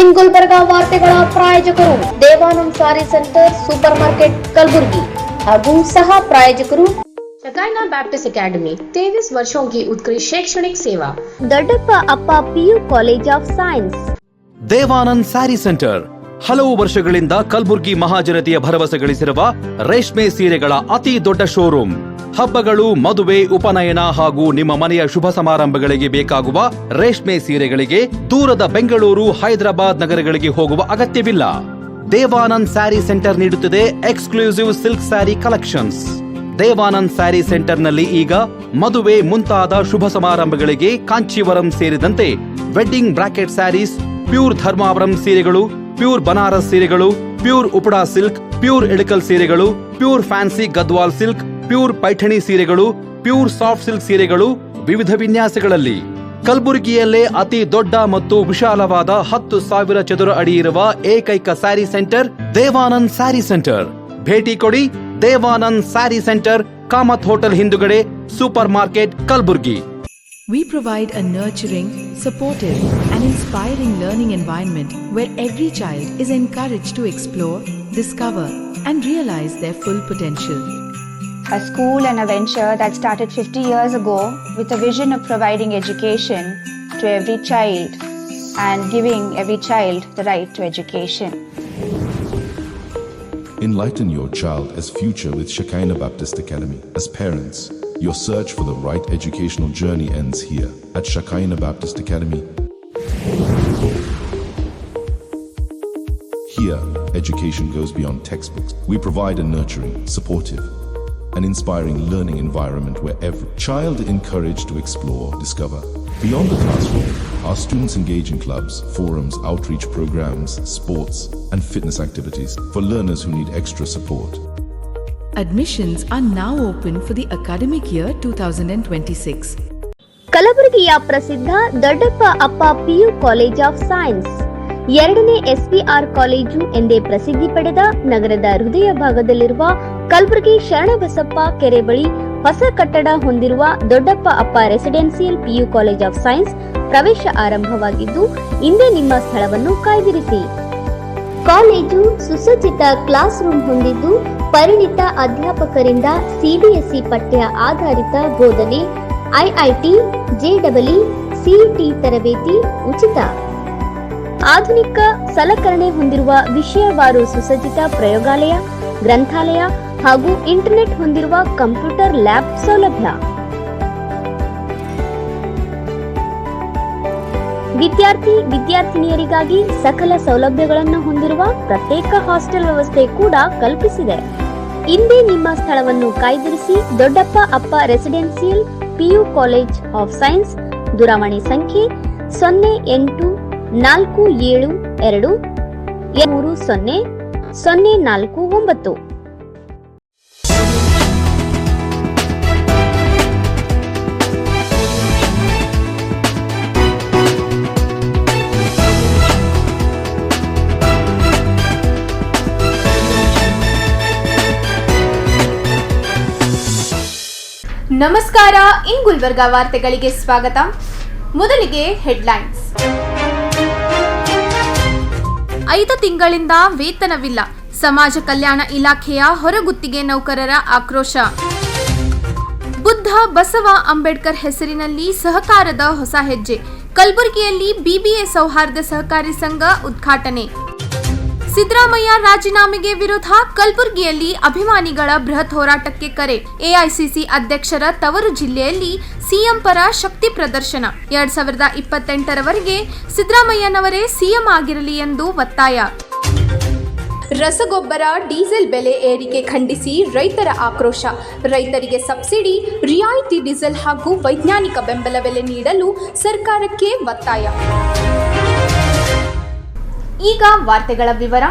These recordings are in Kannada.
ಇನ್ ಗುಲ್ಬರ್ಗಾ ವಾರ್ತೆಗಳ ಪ್ರಾಯೋಜಕರು ದೇವಾನಂದ್ ಸಾರಿ ಸೆಂಟರ್ ಸೂಪರ್ ಮಾರ್ಕೆಟ್ कलबुर्गी ಹಾಗೂ सह प्रायोजकರು शकाइना बैप्टिस्ट अकेडमी 23 वर्षों की उत्कृष्ट शैक्षणिक सेवा ದೊಡ್ಡಪ್ಪ ಅಪ್ಪ PU college of science Devanand sari centre ಹಲವು ವರ್ಷಗಳಿಂದ ಕಲಬುರ್ಗಿ ಮಹಾಜನತೆಯ ಭರವಸೆ ಗಳಿಸಿರುವ ರೇಷ್ಮೆ ಸೀರೆಗಳ ಅತಿ ದೊಡ್ಡ ಶೋರೂಮ್. ಹಬ್ಬಗಳು, ಮದುವೆ, ಉಪನಯನ ಹಾಗೂ ನಿಮ್ಮ ಮನೆಯ ಶುಭ ಸಮಾರಂಭಗಳಿಗೆ ಬೇಕಾಗುವ ರೇಷ್ಮೆ ಸೀರೆಗಳಿಗೆ ದೂರದ ಬೆಂಗಳೂರು, ಹೈದರಾಬಾದ್ ನಗರಗಳಿಗೆ ಹೋಗುವ ಅಗತ್ಯವಿಲ್ಲ. ದೇವಾನಂದ್ ಸ್ಯಾರಿ ಸೆಂಟರ್ ನೀಡುತ್ತಿದೆ exclusive silk saree collections. Devanand saree ಸೆಂಟರ್ನಲ್ಲಿ ಈಗ ಮದುವೆ ಮುಂತಾದ ಶುಭ ಸಮಾರಂಭಗಳಿಗೆ ಕಾಂಚೀವರಂ ಸೇರಿದಂತೆ wedding brocade sarees, pure Dharmavaram ಸೀರೆಗಳು, ಪ್ಯೂರ್ ಬನಾರಸ್ ಸೀರೆಗಳು, pure Uppada silk, pure Ilkal ಸೀರೆಗಳು, pure fancy Gadwal silk, pure Paithani ಸೀರೆಗಳು, ಪ್ಯೂರ್ ಸಾಫ್ಟ್ ಸಿಲ್ಕ್ ಸೀರೆಗಳು ವಿವಿಧ ವಿನ್ಯಾಸಗಳಲ್ಲಿ. ಕಲಬುರಗಿಯಲ್ಲೇ ಅತಿ ದೊಡ್ಡ ಮತ್ತು ವಿಶಾಲವಾದ 10,000 ಚದುರ ಅಡಿ ಇರುವ ಏಕೈಕ ಸ್ಯಾರಿ ಸೆಂಟರ್ ದೇವಾನಂದ್ ಸ್ಯಾರಿ ಸೆಂಟರ್. ಭೇಟಿ ಕೊಡಿ. ದೇವಾನಂದ್ ಸ್ಯಾರಿ ಸೆಂಟರ್, ಕಾಮತ್ ಹೋಟೆಲ್ ಹಿಂದುಗಡೆ, supermarket, Kalaburagi. We provide a nurturing, supportive and inspiring learning environment where every child is encouraged to explore, discover and realize their full potential. A school and a venture that started 50 years ago with a vision of providing education to every child and giving every child the right to education. Enlighten your child as future with Shekinah Baptist Academy. As parents, your search for the right educational journey ends here at Shekinah Baptist Academy. Here, education goes beyond textbooks. We provide a nurturing, supportive, and inspiring learning environment where every child is encouraged to explore, discover. Beyond the classroom, our students engage in clubs, forums, outreach programs, sports, and fitness activities for learners who need extra support. Admissions are now open for the academic year 2026. ಕಲಬುರಗಿಯ ಪ್ರಸಿದ್ಧ ದೊಡ್ಡಪ್ಪ ಅಪ್ಪ PU ಕಾಲೇಜ್ ಆಫ್ ಸೈನ್ಸ್, ಎರಡನೇ SVR ಕಾಲೇಜು ಎಂದೇ ಪ್ರಸಿದ್ಧಿ ಪಡೆದ ನಗರದ ಹೃದಯ ಭಾಗದಲ್ಲಿರುವ ಕಲಬುರಗಿ ಶರಣಬಸಪ್ಪ ಕೆರೆ ಬಳಿ ಹೊಸ ಕಟ್ಟಡ ಹೊಂದಿರುವ ದೊಡ್ಡಪ್ಪ ಅಪ್ಪ residential PU college of science ಪ್ರವೇಶ ಆರಂಭವಾಗಿದ್ದು, ಇಂದೇ ನಿಮ್ಮ ಸ್ಥಳವನ್ನು ಕಾಯ್ದಿರಿಸಿ. ಕಾಲೇಜು ಸುಸಜ್ಜಿತ ಕ್ಲಾಸ್ ರೂಮ್ ಹೊಂದಿದ್ದು, ಪರಿಣಿತ ಅಧ್ಯಾಪಕರಿಂದ CBSE ಪಠ್ಯ ಆಧಾರಿತ ಬೋಧನೆ, IIT, JEE, CET ತರಬೇತಿ ಉಚಿತ. ಆಧುನಿಕ ಸಲಕರಣೆ ಹೊಂದಿರುವ ವಿಷಯವಾರು ಸುಸಜ್ಜಿತ ಪ್ರಯೋಗಾಲಯ, ಗ್ರಂಥಾಲಯ ಹಾಗೂ ಇಂಟರ್ನೆಟ್ ಹೊಂದಿರುವ ಕಂಪ್ಯೂಟರ್ ಲ್ಯಾಬ್ ಸೌಲಭ್ಯ. ವಿದ್ಯಾರ್ಥಿನಿಯರಿಗಾಗಿ ಸಕಲ ಸೌಲಭ್ಯಗಳನ್ನು ಹೊಂದಿರುವ ಪ್ರತ್ಯೇಕ ಹಾಸ್ಟೆಲ್ ವ್ಯವಸ್ಥೆ ಕೂಡ ಕಲ್ಪಿಸಿದೆ. ಇಂದೇ ನಿಮ್ಮ ಸ್ಥಳವನ್ನು ಕಾಯ್ದಿರಿಸಿ. ದೊಡ್ಡಪ್ಪ ಅಪ್ಪ residential PU college of science. ದೂರವಾಣಿ ಸಂಖ್ಯೆ 0842300049. ನಮಸ್ಕಾರ. ಇನ್ ಗುಲ್ಬರ್ಗಾ ವಾರ್ತೆಗಳಿಗೆ ಸ್ವಾಗತ. ಮೊದಲಿಗೆ ಹೆಡ್ಲೈನ್ಸ್. 5 ತಿಂಗಳಿಂದ ವೇತನವಿಲ್ಲ, ಸಮಾಜ ಕಲ್ಯಾಣ ಇಲಾಖೆಯ ಹೊರಗುತ್ತಿಗೆ ನೌಕರರ ಆಕ್ರೋಶ. ಬುದ್ಧ ಬಸವ ಅಂಬೇಡ್ಕರ್ ಹೆಸರಿನಲ್ಲಿ ಸಹಕಾರದ ಹೊಸ ಹೆಜ್ಜೆ, ಕಲಬುರಗಿಯಲ್ಲಿ BBA ಸೌಹಾರ್ದ ಸಹಕಾರಿ ಸಂಘ ಉದ್ಘಾಟನೆ. ಸಿದ್ದರಾಮಯ್ಯ ರಾಜೀನಾಮೆಗೆ ವಿರೋಧ, ಕಲಬುರಗಿಯಲ್ಲಿ ಅಭಿಮಾನಿಗಳ ಬೃಹತ್ ಹೋರಾಟಕ್ಕೆ ಕರೆ. AICC ಅಧ್ಯಕ್ಷರ ತವರು ಜಿಲ್ಲೆಯಲ್ಲಿ ಸಿಎಂ ಪರ ಶಕ್ತಿ ಪ್ರದರ್ಶನ. 2028ರವರೆಗೆ ಸಿದ್ದರಾಮಯ್ಯನವರೇ ಸಿಎಂ ಆಗಿರಲಿ ಎಂದು ಒತ್ತಾಯ. ರಸಗೊಬ್ಬರ, ಡೀಸೆಲ್ ಬೆಲೆ ಏರಿಕೆ ಖಂಡಿಸಿ ರೈತರ ಆಕ್ರೋಶ. ರೈತರಿಗೆ ಸಬ್ಸಿಡಿ, ರಿಯಾಯಿತಿ ಡೀಸೆಲ್ ಹಾಗೂ ವೈಜ್ಞಾನಿಕ ಬೆಂಬಲ ಬೆಲೆ ನೀಡಲು ಸರ್ಕಾರಕ್ಕೆ ಒತ್ತಾಯ. ಈಗ ವಾರ್ತೆಗಳ ವಿವರ.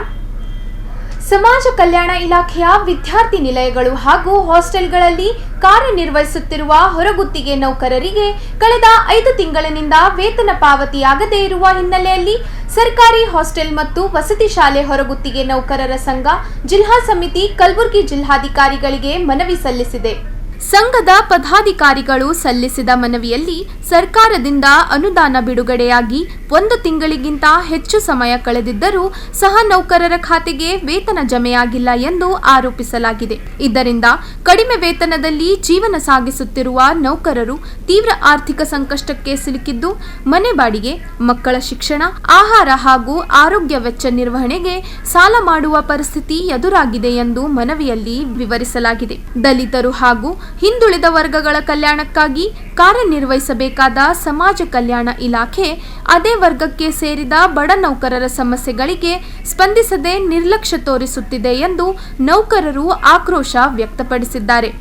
ಸಮಾಜ ಕಲ್ಯಾಣ ಇಲಾಖೆಯ ವಿದ್ಯಾರ್ಥಿ ನಿಲಯಗಳು ಹಾಗೂ ಹಾಸ್ಟೆಲ್ಗಳಲ್ಲಿ ಕಾರ್ಯನಿರ್ವಹಿಸುತ್ತಿರುವ ಹೊರಗುತ್ತಿಗೆ ನೌಕರರಿಗೆ ಕಳೆದ 5 ತಿಂಗಳಿನಿಂದ ವೇತನ ಪಾವತಿಯಾಗದೇ ಇರುವ ಹಿನ್ನೆಲೆಯಲ್ಲಿ ಸರ್ಕಾರಿ ಹಾಸ್ಟೆಲ್ ಮತ್ತು ವಸತಿ ಶಾಲೆ ಹೊರಗುತ್ತಿಗೆ ನೌಕರರ ಸಂಘ ಜಿಲ್ಲಾ ಸಮಿತಿ ಕಲಬುರಗಿ ಜಿಲ್ಲಾಧಿಕಾರಿಗಳಿಗೆ ಮನವಿ ಸಲ್ಲಿಸಿದೆ. ಸಂಘದ ಪದಾಧಿಕಾರಿಗಳು ಸಲ್ಲಿಸಿದ ಮನವಿಯಲ್ಲಿ ಸರ್ಕಾರದಿಂದ ಅನುದಾನ ಬಿಡುಗಡೆಯಾಗಿ 1 ತಿಂಗಳಿಗಿಂತ ಹೆಚ್ಚು ಸಮಯ ಕಳೆದಿದ್ದರೂ ಸಹ ನೌಕರರ ಖಾತೆಗೆ ವೇತನ ಜಮೆಯಾಗಿಲ್ಲ ಎಂದು ಆರೋಪಿಸಲಾಗಿದೆ. ಇದರಿಂದ ಕಡಿಮೆ ವೇತನದಲ್ಲಿ ಜೀವನ ಸಾಗಿಸುತ್ತಿರುವ ನೌಕರರು ತೀವ್ರ ಆರ್ಥಿಕ ಸಂಕಷ್ಟಕ್ಕೆ ಸಿಲುಕಿದ್ದು ಮನೆ ಬಾಡಿಗೆ, ಮಕ್ಕಳ ಶಿಕ್ಷಣ, ಆಹಾರ ಹಾಗೂ ಆರೋಗ್ಯ ವೆಚ್ಚ ನಿರ್ವಹಣೆಗೆ ಸಾಲ ಮಾಡುವ ಪರಿಸ್ಥಿತಿ ಎದುರಾಗಿದೆ ಎಂದು ಮನವಿಯಲ್ಲಿ ವಿವರಿಸಲಾಗಿದೆ. ದಲಿತರು ಹಾಗೂ ಹಿಂದುಳಿದ ವರ್ಗಗಳ ಕಲ್ಯಾಣಕ್ಕಾಗಿ ಕಾರ್ಯನಿರ್ವಹಿಸಬೇಕಾದ ಸಮಾಜ ಕಲ್ಯಾಣ ಇಲಾಖೆ ಅದೇ ವರ್ಗಕ್ಕೆ ಸೇರಿದ ಬಡ ನೌಕರರ ಸಮಸ್ಯೆಗಳಿಗೆ ಸ್ಪಂದಿಸದೆ ನಿರ್ಲಕ್ಷ್ಯ ತೋರಿಸುತ್ತಿದೆ ಎಂದು ನೌಕರರು ಆಕ್ರೋಶ ವ್ಯಕ್ತಪಡಿಸಿದ್ದಾರೆ.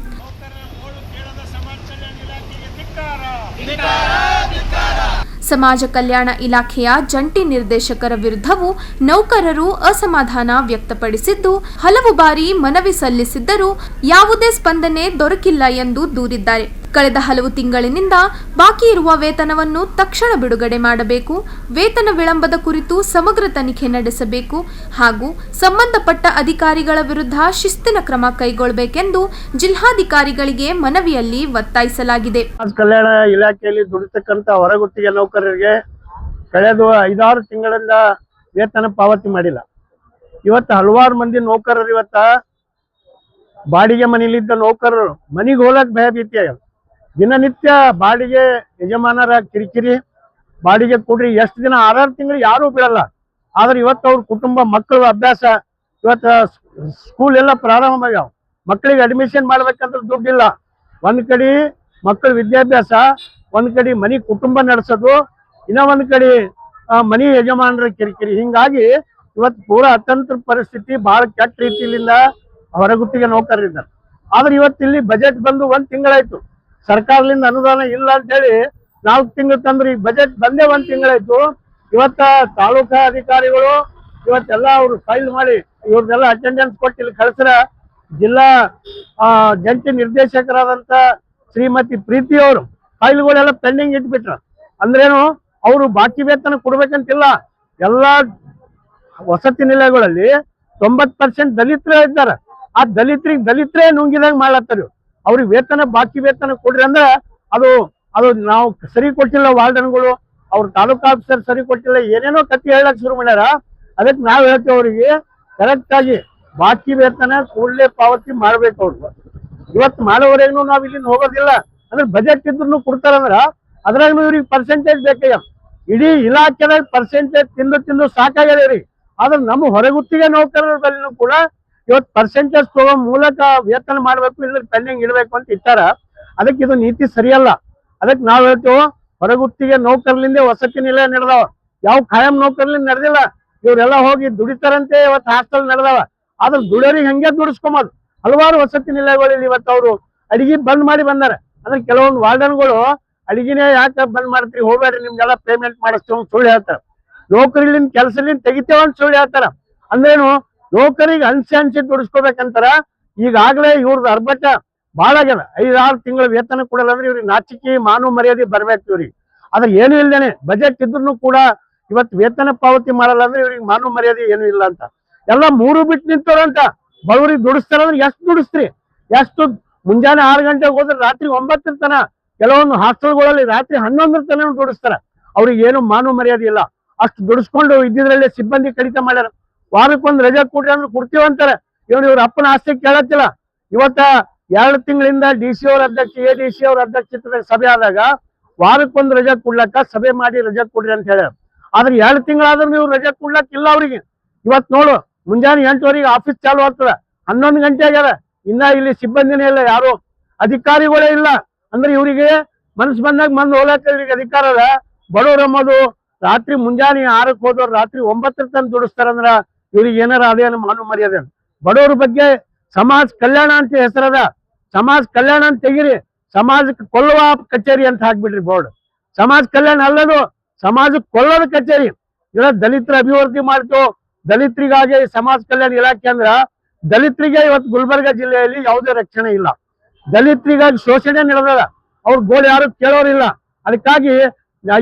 ಸಮಾಜ ಕಲ್ಯಾಣ ಇಲಾಖೆಯ ಜಂಟಿ ನಿರ್ದೇಶಕರ ವಿರುದ್ಧವೂ ನೌಕರರು ಅಸಮಾಧಾನ ವ್ಯಕ್ತಪಡಿಸಿದ್ದು, ಹಲವು ಬಾರಿ ಮನವಿ ಸಲ್ಲಿಸಿದ್ದರೂ ಯಾವುದೇ ಸ್ಪಂದನೆ ದೊರಕಿಲ್ಲ ಎಂದು ದೂರಿದ್ದಾರೆ. ಕಳೆದ ಹಲವು ತಿಂಗಳಿನಿಂದ ಬಾಕಿ ಇರುವ ವೇತನವನ್ನು ತಕ್ಷಣ ಬಿಡುಗಡೆ ಮಾಡಬೇಕು, ವೇತನ ವಿಳಂಬದ ಕುರಿತು ಸಮಗ್ರ ತನಿಖೆ ನಡೆಸಬೇಕು ಹಾಗೂ ಸಂಬಂಧಪಟ್ಟ ಅಧಿಕಾರಿಗಳ ವಿರುದ್ಧ ಶಿಸ್ತಿನ ಕ್ರಮ ಕೈಗೊಳ್ಳಬೇಕೆಂದು ಜಿಲ್ಲಾಧಿಕಾರಿಗಳಿಗೆ ಮನವಿಯಲ್ಲಿ ಒತ್ತಾಯಿಸಲಾಗಿದೆ. ಕಲ್ಯಾಣ ಇಲಾಖೆಯಲ್ಲಿ ದುಡಿತಕ್ಕಂತ ಹೊರಗುತ್ತಿಗೆ ನೌಕರರಿಗೆ ಕಳೆದ 5-6 ತಿಂಗಳಿಂದ ವೇತನ ಪಾವತಿ ಮಾಡಿಲ್ಲ. ಇವತ್ತು ಹಲವಾರು ಮಂದಿ ನೌಕರರು ಇವತ್ತ ಬಾಡಿಗೆ ಮನೆಯಲ್ಲಿದ್ದ ನೌಕರರು ಮನೆಗೆ ಹೋಗಕ್ ಭಯಭೀತಿ ಆಗ್ಯದ. ದಿನನಿತ್ಯ ಬಾಡಿಗೆ ಯಜಮಾನರ ಕಿರಿಕಿರಿ, ಬಾಡಿಗೆ ಕೊಡ್ರಿ ಎಷ್ಟು ದಿನ 6-6 ತಿಂಗಳು ಯಾರೂ ಬಿಡಲ್ಲ. ಆದ್ರೆ ಇವತ್ತು ಅವ್ರ ಕುಟುಂಬ, ಮಕ್ಕಳ ಅಭ್ಯಾಸ, ಇವತ್ತು ಸ್ಕೂಲ್ ಎಲ್ಲ ಪ್ರಾರಂಭ ಆಗ್ಯಾವ. ಮಕ್ಕಳಿಗೆ ಅಡ್ಮಿಷನ್ ಮಾಡ್ಬೇಕಂದ್ರೆ ದುಡ್ಡಿಲ್ಲ. ಒಂದ್ ಕಡೆ ಮಕ್ಕಳ ವಿದ್ಯಾಭ್ಯಾಸ, ಒಂದ್ ಕಡೆ ಮನಿ ಕುಟುಂಬ ನಡೆಸೋದು, ಇನ್ನ ಒಂದ್ ಕಡೆ ಮನಿ ಯಜಮಾನರ ಕಿರಿಕಿರಿ. ಹಿಂಗಾಗಿ ಇವತ್ತು ಪೂರಾ ಅತಂತ್ರ ಪರಿಸ್ಥಿತಿ, ಬಹಳ ಕೆಟ್ಟ ರೀತಿಯಿಂದ ಹೊರಗುತ್ತಿಗೆ ನೌಕರರಿದ್ದಾರೆ. ಆದ್ರೆ ಇವತ್ತು ಇಲ್ಲಿ ಬಜೆಟ್ ಬಂದು 1 ತಿಂಗಳಾಯ್ತು. ಸರ್ಕಾರದಿಂದ ಅನುದಾನ ಇಲ್ಲ ಅಂತ ಹೇಳಿ 4 ತಿಂಗಳು ತಂದ್ರು. ಈ ಬಜೆಟ್ ಬಂದೇ 1 ತಿಂಗಳಾಯ್ತು. ಇವತ್ತ ತಾಲೂಕಾ ಅಧಿಕಾರಿಗಳು ಇವತ್ತೆಲ್ಲ ಅವ್ರು ಫೈಲ್ ಮಾಡಿ ಇವ್ರದೆಲ್ಲ ಅಟೆಂಡೆನ್ಸ್ ಕೊಟ್ಟು ಇಲ್ಲಿ ಕಳಿಸ್ರ ಜಿಲ್ಲಾ ಜಂಟಿ ನಿರ್ದೇಶಕರಾದಂತ ಶ್ರೀಮತಿ ಪ್ರೀತಿ ಅವರು ಫೈಲ್ಗಳೆಲ್ಲ ಪೆಂಡಿಂಗ್ ಇಟ್ಬಿಟ್ರ. ಅಂದ್ರೇನು, ಅವರು ಬಾಕಿ ವೇತನ ಕೊಡ್ಬೇಕಂತಿಲ್ಲ. ಎಲ್ಲಾ ವಸತಿ ನಿಲಯಗಳಲ್ಲಿ 90% ದಲಿತರೇ ಇದ್ದಾರೆ. ಆ ದಲಿತರೇ ನುಂಗಿದಂಗ್ ಮಾಡ್ಲತ್ತಾರ. ಅವ್ರಿಗೆ ವೇತನ, ಬಾಕಿ ವೇತನ ಕೊಡ್ರಿ ಅಂದ್ರೆ ಅದು ನಾವು ಸರಿ ಕೊಟ್ಟಿಲ್ಲ, ವಾರ್ಡನ್ಗಳು, ಅವ್ರ ತಾಲೂಕಾ ಆಫೀಸರ್ ಸರಿ ಕೊಟ್ಟಿಲ್ಲ, ಏನೇನೋ ಕತ್ತಿ ಹೇಳಕ್ ಶುರು ಮಾಡ್ಯಾರ. ಅದಕ್ಕೆ ನಾವ್ ಹೇಳ್ತೇವೆ ಅವ್ರಿಗೆ ಕರೆಕ್ಟ್ ಆಗಿ ಬಾಕಿ ವೇತನ ಕೂಡಲೇ ಪಾವತಿ ಮಾಡ್ಬೇಕು. ಅವ್ರು ಇವತ್ತು ಮಾಡೋವರೆಗೂ ನಾವ್ ಇಲ್ಲಿಂದ ಹೋಗೋದಿಲ್ಲ. ಅಂದ್ರೆ ಬಜೆಟ್ ಇದ್ರು ಕೊಡ್ತಾರಂದ್ರ ಅದ್ರಾಗ ಇವ್ರಿಗೆ ಪರ್ಸೆಂಟೇಜ್ ಬೇಕಯ್ಯ. ಇಡೀ ಇಲಾಖೆದಾಗ ಪರ್ಸೆಂಟೇಜ್ ತಿಂದು ಸಾಕಾಗ್ಯದ ರೀ. ಆದ್ರೆ ನಮ್ಮ ಹೊರಗುತ್ತಿಗೆ ನೌಕರರ ಬಲ್ಲಿನೂ ಕೂಡ ಇವತ್ತು ಪರ್ಸೆಂಟೇಜ್ ತಗೋ ಮೂಲಕ ವೇತನ ಮಾಡ್ಬೇಕು, ಇಲ್ಲ ಪೆಂಡಿಂಗ್ ಇಡಬೇಕು ಅಂತ ಇಟ್ಟಾರ. ಅದಕ್ಕೆ ಇದು ನೀತಿ ಸರಿಯಲ್ಲ. ಅದಕ್ಕೆ ನಾವ್ ಹೇಳ್ತೇವೆ, ಹೊರಗುತ್ತಿಗೆ ನೌಕರಲಿಂದ ವಸತಿ ನಿಲಯ ನಡೆದವ, ಯಾವ ಖಾಯಂ ನೌಕರ್ಲಿಂದ ನಡೆದಿಲ್ಲ. ಇವರೆಲ್ಲ ಹೋಗಿ ದುಡಿತಾರಂತೆ. ಇವತ್ತು ಹಾಸ್ಟೆಲ್ ನಡೆದವ. ಆದ್ರೆ ದುಡಿಯೋರಿಗೆ ಹಂಗೆ ದುಡಿಸ್ಕೊಂಬೋದು. ಹಲವಾರು ವಸತಿ ನಿಲಯಗಳಲ್ಲಿ ಇವತ್ತು ಅವರು ಅಡಿಗೆ ಬಂದ್ ಮಾಡಿ ಬಂದಾರ. ಅಂದ್ರೆ ಕೆಲವೊಂದು ವಾರ್ಡನ್ಗಳು ಅಡಿಗೆನೇ ಯಾಕೆ ಬಂದ್ ಮಾಡ್ತೀರಿ, ಹೋಗ್ಬೇಡ್ರಿ, ನಿಮ್ಗೆಲ್ಲ ಪೇಮೆಂಟ್ ಮಾಡಿಸ್ತೇವೆ ಸುಳ್ಳು ಹೇಳ್ತಾರ. ನೌಕರಿಲಿಂದ ಕೆಲಸಲಿಂದ ತೆಗಿತೇವ ಅಂತ ಸುಳ್ಳು ಹೇಳ್ತಾರ. ಅಂದ್ರೇನು, ನೌಕರಿಗೆ ಅನ್ಸಿ ದುಡಿಸ್ಕೋಬೇಕಂತಾರ. ಈಗಾಗಲೇ ಇವ್ರದ್ದು ಅರ್ಬಟ ಭಾಳ ಆಗ್ಯದ. 5-6 ತಿಂಗಳ ವೇತನ ಕೊಡಲ್ಲ ಅಂದ್ರೆ ಇವ್ರಿಗೆ ನಾಚಿಕೆ, ಮಾನವ ಮರ್ಯಾದೆ ಬರ್ಬೇಕು ಇವ್ರಿಗೆ. ಆದ್ರೆ ಏನು ಇಲ್ದೇನೆ ಬಜೆಟ್ ಇದ್ರು ಕೂಡ ಇವತ್ತು ವೇತನ ಪಾವತಿ ಮಾಡಲ್ಲ ಅಂದ್ರೆ ಇವ್ರಿಗೆ ಮಾನವ ಮರ್ಯಾದೆ ಏನು ಇಲ್ಲ ಅಂತ ಎಲ್ಲ 3 ಬಿಟ್ಟು ನಿಂತವ್ರಂತ. ಬಡವರಿಗೆ ದುಡಿಸ್ತಾರಂದ್ರೆ ಎಷ್ಟು ದುಡಿಸ್ತ್ರಿ? ಎಷ್ಟು ಮುಂಜಾನೆ 6 ಗಂಟೆಗೆ ಹೋದ್ರೆ ರಾತ್ರಿ 9 ತನ, ಕೆಲವೊಂದು ಹಾಸ್ಟೆಲ್ಗಳಲ್ಲಿ ರಾತ್ರಿ 11 ತನ ದುಡಿಸ್ತಾರ. ಅವ್ರಿಗೆ ಏನು ಮಾನವ ಮರ್ಯಾದೆ ಇಲ್ಲ. ಅಷ್ಟು ದುಡಿಸ್ಕೊಂಡು ಇದ್ದಿದ್ರಲ್ಲೇ ಸಿಬ್ಬಂದಿ ಕಡಿತ ಮಾಡ್ಯಾರ. ವಾರಕ್ಕೊಂದು ರಜೆ ಕೊಡ್ರಿ ಅಂದ್ರೆ ಕೊಡ್ತೀವಂತಾರೆ. ಇವ್ರ ಅಪ್ಪನ ಆಸ್ತಿ ಕೇಳತ್ತಿಲ್ಲ. ಇವತ್ತ 2 ತಿಂಗಳಿಂದ DC ಅವ್ರ ಅಧ್ಯಕ್ಷ, ADC ಅವ್ರ ಅಧ್ಯಕ್ಷತೆ ಸಭೆ ಆದಾಗ ವಾರಕ್ಕೊಂದು ರಜೆ ಕೊಡ್ಲಕ್ಕ ಸಭೆ ಮಾಡಿ ರಜೆ ಕೊಡ್ರಿ ಅಂತ ಹೇಳ್ಯಾರ. ಆದ್ರೆ 2 ತಿಂಗಳಾದ್ರೂ ನೀವು ರಜೆ ಕೊಡ್ಲಕ್ಕಿಲ್ಲ ಅವ್ರಿಗೆ. ಇವತ್ ನೋಡು, ಮುಂಜಾನೆ 8 ಆಫೀಸ್ ಚಾಲು ಆಗ್ತದ, 11 ಗಂಟೆ ಆಗ್ಯಾರ, ಇನ್ನ ಇಲ್ಲಿ ಸಿಬ್ಬಂದಿನೇ ಇಲ್ಲ, ಯಾರು ಅಧಿಕಾರಿಗಳೇ ಇಲ್ಲ. ಅಂದ್ರೆ ಇವರಿಗೆ ಮನಸ್ಸು ಬಂದಾಗ ಮಂದ್ ಹೋಗ್ಲಕ್ಕ ಇವ್ರಿಗೆ ಅಧಿಕಾರ ಅದ. ಬಡವ್ರ ಎಂಬುದು ರಾತ್ರಿ ಮುಂಜಾನೆ 6ಕ್ಕೆ ಹೋದವ್ರು ರಾತ್ರಿ 9 ತನಕ ದುಡಿಸ್ತಾರಂದ್ರ ಇವ್ರಿಗೆ ಏನಾರ ಅದೇನು ಮಾನವ ಮರ್ಯಾದೆ? ಬಡವ್ರ ಬಗ್ಗೆ ಸಮಾಜ ಕಲ್ಯಾಣ ಅಂತ ಹೆಸರದ, ಸಮಾಜ ಕಲ್ಯಾಣ ಅಂತ ತೆಗಿರಿ, ಸಮಾಜಕ್ಕೆ ಕೊಲ್ಲುವ ಕಚೇರಿ ಅಂತ ಹಾಕ್ಬಿಡ್ರಿ ಬೋರ್ಡ್. ಸಮಾಜ ಕಲ್ಯಾಣ ಅಲ್ಲದು, ಸಮಾಜಕ್ಕೆ ಕೊಲ್ಲೋದ ಕಚೇರಿ. ಇಲ್ಲ ದಲಿತರ ಅಭಿವೃದ್ಧಿ ಮಾಡ್ತು, ದಲಿತರಿಗಾಗಿ ಸಮಾಜ ಕಲ್ಯಾಣ ಇಲಾಖೆ ಅಂದ್ರ ದಲಿತರಿಗೆ ಇವತ್ತು ಗುಲ್ಬರ್ಗ ಜಿಲ್ಲೆಯಲ್ಲಿ ಯಾವುದೇ ರಕ್ಷಣೆ ಇಲ್ಲ. ದಲಿತರಿಗಾಗಿ ಶೋಷಣೆ ನಡೆದದ. ಅವ್ರ ಗೋಳು ಯಾರು ಕೇಳೋರಿಲ್ಲ. ಅದಕ್ಕಾಗಿ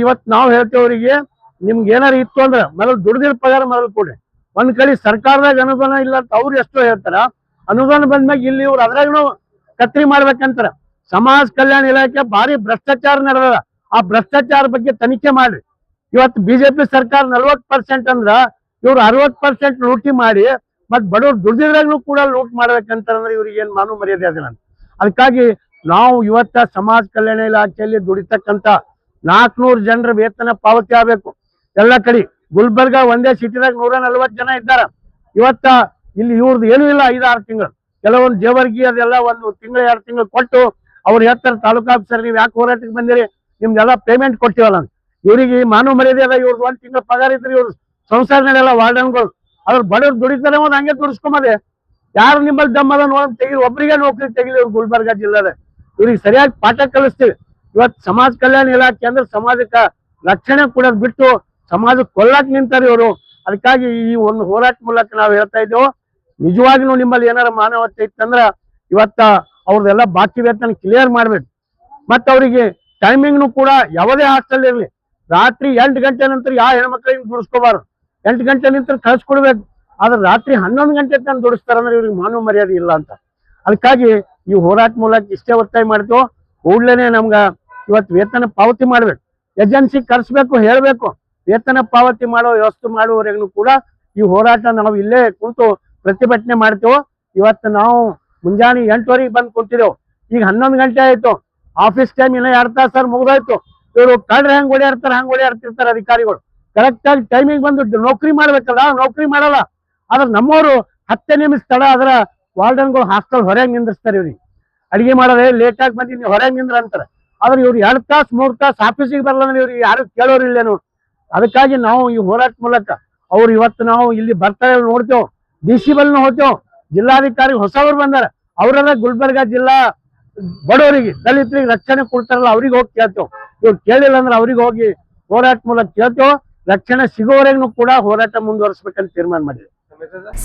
ಇವತ್ತು ನಾವು ಹೇಳ್ತೇವೆ ಅವರಿಗೆ, ನಿಮ್ಗೆ ಏನಾರು ಇತ್ತು ಅಂದ್ರೆ ಮೊದಲು ದುಡ್ದಿರ ಪಗಾರ ಮೊದಲು ಕೊಡ್ರಿ. ಒಂದ್ ಕಡೆ ಸರ್ಕಾರದಾಗ ಅನುದಾನ ಇಲ್ಲ ಅಂತ ಅವ್ರು ಎಷ್ಟೋ ಹೇಳ್ತಾರ. ಅನುದಾನ ಬಂದ್ಮ್ಯಾಗ ಇಲ್ಲಿ ಇವ್ರು ಅದ್ರಾಗ ಕತ್ರಿ ಮಾಡ್ಬೇಕಂತಾರ. ಸಮಾಜ ಕಲ್ಯಾಣ ಇಲಾಖೆ ಭಾರಿ ಭ್ರಷ್ಟಾಚಾರ ನಡೆದ. ಆ ಭ್ರಷ್ಟಾಚಾರ ಬಗ್ಗೆ ತನಿಖೆ ಮಾಡ್ರಿ. ಇವತ್ತು ಬಿಜೆಪಿ ಸರ್ಕಾರ 40% ಅಂದ್ರ ಇವ್ರು 60% ಲೂಟಿ ಮಾಡಿ ಮತ್ ಬಡವ್ರು ದುಡ್ದಿದ್ರಾಗ್ನು ಕೂಡ ಲೂಟ್ ಮಾಡ್ಬೇಕಂತಂದ್ರೆ ಇವ್ರಿಗೆ ಏನ್ ಮಾನು ಮರ್ಯಾದೆ ಅದಿಲ್ಲ. ಅದಕ್ಕಾಗಿ ನಾವು ಇವತ್ತ ಸಮಾಜ ಕಲ್ಯಾಣ ಇಲಾಖೆಯಲ್ಲಿ ದುಡಿತಕ್ಕಂತ 400 ಜನರ ವೇತನ ಪಾವತಿ ಆಗ್ಬೇಕು ಎಲ್ಲ ಕಡೆ. ಗುಲ್ಬರ್ಗ ಒಂದೇ ಸಿಟಿದಾಗ 140 ಜನ ಇದ್ದಾರ. ಇವತ್ತ ಇಲ್ಲಿ ಇವ್ರದ್ದು ಏನೂ ಇಲ್ಲ. 5-6 ತಿಂಗಳು ಕೆಲವೊಂದು ಜೇವರ್ಗಿ ಅದೆಲ್ಲ 1 ತಿಂಗಳು 2 ತಿಂಗಳು ಕೊಟ್ಟು ಅವ್ರು ಹೇಳ್ತಾರೆ ತಾಲೂಕು ಆಫೀಸರ್ ನೀವು ಯಾಕೆ ಹೋರಾಟಕ್ಕೆ ಬಂದಿರಿ, ನಿಮ್ದೆಲ್ಲ ಪೇಮೆಂಟ್ ಕೊಟ್ಟಿವಲ್ಲ ಅಂತ. ಇವ್ರಿಗೆ ಮಾನು ಮರ್ಯಾದೆ ಅದ. ಇವ್ರದ್ದು 1 ತಿಂಗಳು ಪಗಾರ ಇದ್ರೆ ಇವ್ರು ಸಂಸಾರ ನಡೆಯಲ್ಲ. ವಾರ್ಡನ್ಗಳು ಅದ್ರ ಬಡವ್ರು ದುಡಿತಾರೆ ಒಂದು ಹಂಗೆ ದುಡಿಸ್ಕೊಂಬದೆ. ಯಾರು ನಿಮ್ಮಲ್ಲಿ ದಮ್ಮದ ನೋಡ್ ತೆಗಿ, ಒಬ್ಬರಿಗೆ ನೌಕರಿ ತೆಗಿಲಿ ಇವ್ರು ಗುಲ್ಬರ್ಗ ಜಿಲ್ಲೆದ. ಇವ್ರಿಗೆ ಸರಿಯಾಗಿ ಪಾಠ ಕಲಿಸ್ತೀವಿ. ಇವತ್ತು ಸಮಾಜ ಕಲ್ಯಾಣ ಇಲಾಖೆ ಅಂದ್ರೆ ಸಮಾಜಕ್ಕೆ ರಕ್ಷಣೆ ಕೊಡೋದು ಬಿಟ್ಟು ಸಮಾಜಕ್ಕೆ ಕೊಲ್ಲಕ್ ನಿಂತಾರೆ ಇವರು. ಅದಕ್ಕಾಗಿ ಈ ಒಂದು ಹೋರಾಟ ಮೂಲಕ ನಾವು ಹೇಳ್ತಾ ಇದ್ದೇವೆ, ನಿಜವಾಗಿನೂ ನಿಮ್ಮಲ್ಲಿ ಏನಾರ ಮಾನವತೆ ಇತ್ತಂದ್ರ ಇವತ್ತ ಅವ್ರದೆಲ್ಲ ಬಾಕಿ ವೇತನ ಕ್ಲಿಯರ್ ಮಾಡ್ಬೇಕು. ಮತ್ತ ಅವರಿಗೆ ಟೈಮಿಂಗ್ನು ಕೂಡ ಯಾವುದೇ ಹಾಸ್ಟೆಲ್ ಇರಲಿ ರಾತ್ರಿ 8 ಗಂಟೆ ನಂತರ ಯಾವ ಹೆಣ್ಮಕ್ಳಿಗೆ ದುಡಿಸ್ಕೋಬಾರ್ದು. 8 ಗಂಟೆ ನಂತರ ಕಳ್ಸಿಕೊಡ್ಬೇಕು. ಆದ್ರೆ ರಾತ್ರಿ 11 ಗಂಟೆ ತನಕ ದುಡಿಸ್ತಾರಂದ್ರೆ ಇವ್ರಿಗೆ ಮಾನವ ಮರ್ಯಾದೆ ಇಲ್ಲ ಅಂತ. ಅದಕ್ಕಾಗಿ ಈ ಹೋರಾಟ ಮೂಲಕ ಇಷ್ಟೇ ಒತ್ತಾಯ ಮಾಡ್ತೇವೆ, ಕೂಡ್ಲೇನೆ ನಮ್ಗ ಇವತ್ತು ವೇತನ ಪಾವತಿ ಮಾಡ್ಬೇಕು. ಏಜೆನ್ಸಿ ಕರ್ಸ್ಬೇಕು, ಹೇಳ್ಬೇಕು. ವೇತನ ಪಾವತಿ ಮಾಡೋ ವ್ಯವಸ್ಥೆ ಮಾಡುವವರೆಗೂ ಕೂಡ ಈ ಹೋರಾಟ ನಾವು ಇಲ್ಲೇ ಕುಂತು ಪ್ರತಿಭಟನೆ ಮಾಡ್ತೇವೆ. ಇವತ್ತು ನಾವು ಮುಂಜಾನೆ 8:00 ಬಂದು ಕುಂತಿದ್ದೇವೆ. ಈಗ 11 ಗಂಟೆ ಆಯ್ತು. ಆಫೀಸ್ ಟೈಮ್ ಇನ್ನ 2 ತಾಸು ಮುಗಿದೋಯ್ತು. ಇವರು ಕಳ್ರ ಹಂಗ್ ಓಡಾಡ್ತಿರ್ತಾರೆ ಅಧಿಕಾರಿಗಳು. ಕರೆಕ್ಟ್ ಆಗಿ ಟೈಮಿಂಗ್ ಬಂದು ನೌಕರಿ ಮಾಡ್ಬೇಕಲ್ಲ, ನೌಕರಿ ಮಾಡಲ್ಲ. ಆದ್ರೆ ನಮ್ಮವರು 10 ನಿಮಿಷ ತಡ ಆದ್ರ ವಾರ್ಡನ್ಗಳು ಹಾಸ್ಟೆಲ್ ಹೊರಗೆ ನಿಂದಿರ್ತಾರೆ. ಇವ್ರಿಗೆ ಅಡಿಗೆ ಮಾಡೋದೇ ಲೇಟ್ ಆಗಿ ಬಂದು ನೀವು ಹೊರಗೆ ನಿಂದ್ರ ಅಂತಾರೆ. ಆದ್ರೆ ಇವ್ರು 2 ತಾಸು 3 ತಾಸು ಆಫೀಸಿಗೆ ಬರಲ್ಲ ಅಂದ್ರೆ ಇವ್ರಿಗೆ ಯಾರು ಕೇಳೋರಿಲ್ಲೇನು. ಅದಕ್ಕಾಗಿ ನಾವು ಈ ಹೋರಾಟ ಮೂಲಕ ಅವ್ರು ಇವತ್ತು ನಾವು ಇಲ್ಲಿ ಬರ್ತಾರೆ ನೋಡ್ತೇವೆ. DC ಹೋಗ್ತೇವೆ. ಜಿಲ್ಲಾಧಿಕಾರಿ ಹೊಸವರು ಬಂದಾರ, ಅವರೆಲ್ಲ ಗುಲ್ಬರ್ಗ ಜಿಲ್ಲಾ ಬಡವರಿಗೆ ದಲಿತರಿಗೆ ರಕ್ಷಣೆ ಕೊಡ್ತಾರಲ್ಲ ಅವ್ರಿಗೆ ಹೋಗಿ ಕೇಳ್ತೇವೆ. ಇವ್ರು ಕೇಳಿಲ್ಲ ಅಂದ್ರೆ ಅವ್ರಿಗೆ ಹೋಗಿ ಹೋರಾಟ ಮೂಲಕ ಕೇಳ್ತೇವೆ. ರಕ್ಷಣೆ ಸಿಗೋವರೆಗೂ ಕೂಡ ಹೋರಾಟ ಮುಂದುವರಿಸಬೇಕಂತ ತೀರ್ಮಾನ ಮಾಡಿದೆ.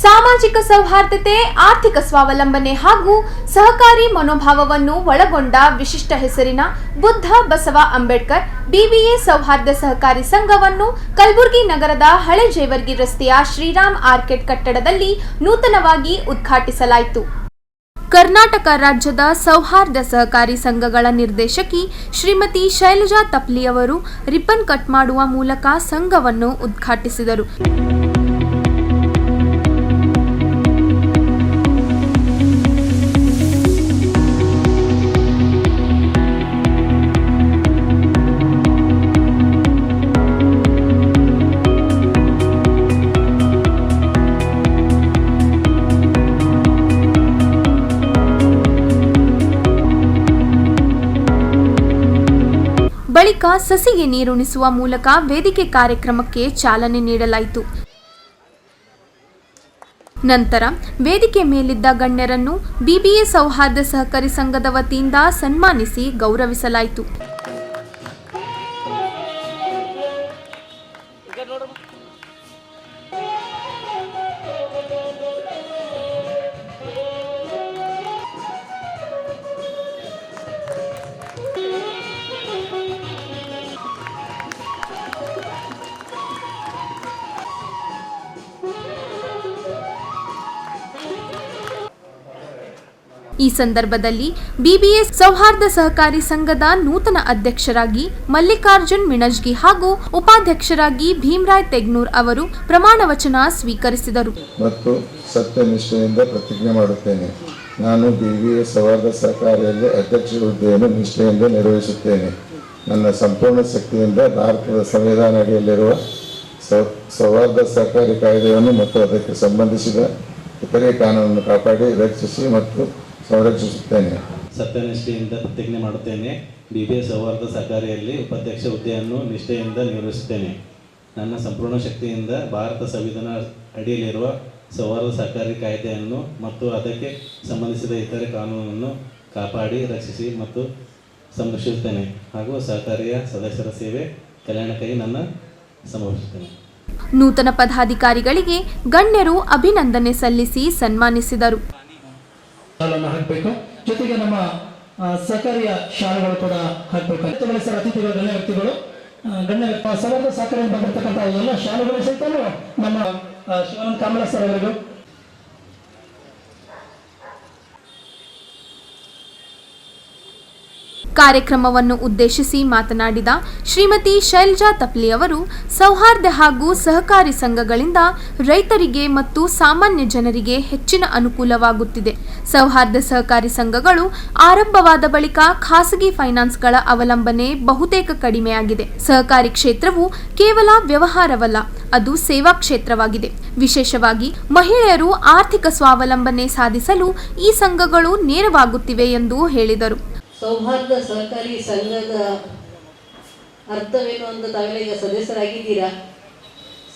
ಸಾಮಾಜಿಕ ಸೌಹಾರ್ದತೆ, ಆರ್ಥಿಕ ಸ್ವಾವಲಂಬನೆ ಹಾಗೂ ಸಹಕಾರಿ ಮನೋಭಾವವನ್ನು ಒಳಗೊಂಡ ವಿಶಿಷ್ಟ ಹೆಸರಿನ ಬುದ್ಧ ಬಸವ ಅಂಬೇಡ್ಕರ್ BBA ಸೌಹಾರ್ದ ಸಹಕಾರಿ ಸಂಘವನ್ನು ಕಲಬುರಗಿ ನಗರದ ಹಳೆ ಜೇವರ್ಗಿ ರಸ್ತೆಯ ಶ್ರೀರಾಮ್ ಆರ್ಕಿಡ್ ಕಟ್ಟಡದಲ್ಲಿ ನೂತನವಾಗಿ ಉದ್ಘಾಟಿಸಲಾಯಿತು. ಕರ್ನಾಟಕ ರಾಜ್ಯದ ಸೌಹಾರ್ದ ಸಹಕಾರಿ ಸಂಘಗಳ ನಿರ್ದೇಶಕಿ ಶ್ರೀಮತಿ ಶೈಲಜಾ ತಪ್ಲಿಯವರು ರಿಬ್ಬನ್ ಕಟ್ ಮಾಡುವ ಮೂಲಕ ಸಂಘವನ್ನು ಉದ್ಘಾಟಿಸಿದರು. ಬಳಿಕ ಸಸಿಗೆ ನೀರುಣಿಸುವ ಮೂಲಕ ವೇದಿಕೆ ಕಾರ್ಯಕ್ರಮಕ್ಕೆ ಚಾಲನೆ ನೀಡಲಾಯಿತು. ನಂತರ ವೇದಿಕೆ ಮೇಲಿದ್ದ ಗಣ್ಯರನ್ನು BBA ಸೌಹಾರ್ದ ಸಹಕಾರಿ ಸಂಘದ ವತಿಯಿಂದ ಸನ್ಮಾನಿಸಿ ಗೌರವಿಸಲಾಯಿತು. ಈ ಸಂದರ್ಭದಲ್ಲಿ BBA ಸೌಹಾರ್ದ ಸಹಕಾರಿ ಸಂಘದ ನೂತನ ಅಧ್ಯಕ್ಷರಾಗಿ ಮಲ್ಲಿಕಾರ್ಜುನ್ ಮಿಣಜ್ಗಿ ಹಾಗೂ ಉಪಾಧ್ಯಕ್ಷರಾಗಿ ಭೀಮರಾಯ್ ತೆಗ್ನೂರ್ ಅವರು ಪ್ರಮಾಣ ವಚನ ಸ್ವೀಕರಿಸಿದರು. ಮತ್ತು ಸತ್ಯನಿಷ್ಠೆಯಿಂದ ಪ್ರತಿಜ್ಞೆ ಮಾಡುತ್ತೇನೆ. ನಾನು BBA ಸೌಹಾರ್ದ ಸಹಕಾರಿಯಲ್ಲಿ ಅಧ್ಯಕ್ಷ ಹುದ್ದೆಯನ್ನು ನಿಷ್ಠೆಯಿಂದ ನಿರ್ವಹಿಸುತ್ತೇನೆ. ನನ್ನ ಸಂಪೂರ್ಣ ಶಕ್ತಿಯಿಂದ ಭಾರತದ ಸಂವಿಧಾನ ಅಡಿಯಲ್ಲಿರುವ ಸೌಹಾರ್ದ ಸಹಕಾರಿ ಕಾಯ್ದೆಯನ್ನು ಮತ್ತು ಅದಕ್ಕೆ ಸಂಬಂಧಿಸಿದ ಇತರೆ ಕಾನೂನನ್ನು ಕಾಪಾಡಿ ರಕ್ಷಿಸಿ ಮತ್ತು ಸಂರಕ್ಷಿಸುತ್ತೇನೆ. ಸತ್ಯನಿಷ್ಠೆಯಿಂದ ಪ್ರತಿಜ್ಞೆ ಮಾಡುತ್ತೇನೆ. BBA ಸೌಹಾರ್ದ ಸಹಕಾರಿಯಲ್ಲಿ ಉಪಾಧ್ಯಕ್ಷ ಹುದ್ದೆಯನ್ನು ನಿಷ್ಠೆಯಿಂದ ನಿರ್ವಹಿಸುತ್ತೇನೆ. ನನ್ನ ಸಂಪೂರ್ಣ ಶಕ್ತಿಯಿಂದ ಭಾರತ ಸಂವಿಧಾನ ಅಡಿಯಲ್ಲಿರುವ ಸೌಹಾರ್ದ ಸಹಕಾರಿ ಕಾಯ್ದೆಯನ್ನು ಮತ್ತು ಅದಕ್ಕೆ ಸಂಬಂಧಿಸಿದ ಇತರೆ ಕಾನೂನನ್ನು ಕಾಪಾಡಿ ರಕ್ಷಿಸಿ ಮತ್ತು ಸಂರಕ್ಷಿಸುತ್ತೇನೆ ಹಾಗೂ ಸಹಕಾರಿಯ ಸದಸ್ಯರ ಸೇವೆ ಕಲ್ಯಾಣಕ್ಕಾಗಿ ನನ್ನ ಸಮರ್ಪಿಸುತ್ತೇನೆ. ನೂತನ ಪದಾಧಿಕಾರಿಗಳಿಗೆ ಗಣ್ಯರು ಅಭಿನಂದನೆ ಸಲ್ಲಿಸಿ ಸನ್ಮಾನಿಸಿದರು. ಹಾಕಬೇಕು. ಜೊತೆಗೆ ನಮ್ಮ ಸಹಕಾರಿಯ ಶಾಲೆಗಳು ಕೂಡ ಹಾಕಬೇಕು. ಅತಿಥಿಗಳು ಗಣ್ಯ ವ್ಯಕ್ತಿಗಳು ಸೌಹಾರ್ದ ಸಹಕಾರಿಯಿಂದ ಬಂದಿರತಕ್ಕಂಥ ಎಲ್ಲ ಶಾಲೆಗಳು ಸಹಿತ ನಮ್ಮ ಶಿವಾನಂದ ಕಾಮಲ ಸರ್ ಅವರಿಗೂ ಕಾರ್ಯಕ್ರಮವನ್ನು ಉದ್ದೇಶಿಸಿ ಮಾತನಾಡಿದ ಶ್ರೀಮತಿ ಶೈಲಜಾ ತಪ್ಲಿ ಅವರು ಸೌಹಾರ್ದ ಹಾಗೂ ಸಹಕಾರಿ ಸಂಘಗಳಿಂದ ರೈತರಿಗೆ ಮತ್ತು ಸಾಮಾನ್ಯ ಜನರಿಗೆ ಹೆಚ್ಚಿನ ಅನುಕೂಲವಾಗುತ್ತಿದೆ. ಸೌಹಾರ್ದ ಸಹಕಾರಿ ಸಂಘಗಳು ಆರಂಭವಾದ ಬಳಿಕ ಖಾಸಗಿ ಫೈನಾನ್ಸ್ಗಳ ಅವಲಂಬನೆ ಬಹುತೇಕ ಕಡಿಮೆಯಾಗಿದೆ. ಸಹಕಾರಿ ಕ್ಷೇತ್ರವು ಕೇವಲ ವ್ಯವಹಾರವಲ್ಲ, ಅದು ಸೇವಾ ಕ್ಷೇತ್ರವಾಗಿದೆ. ವಿಶೇಷವಾಗಿ ಮಹಿಳೆಯರು ಆರ್ಥಿಕ ಸ್ವಾವಲಂಬನೆ ಸಾಧಿಸಲು ಈ ಸಂಘಗಳು ನೆರವಾಗುತ್ತಿವೆ ಎಂದು ಹೇಳಿದರು. ಸೌಹಾರ್ದ ಸಹಕಾರಿ ಸಂಘದ ಅರ್ಥವೇನು ಅಂತ ತಾವೆಲ್ಲ ಈಗ ಸದಸ್ಯರಾಗಿದ್ದೀರಾ.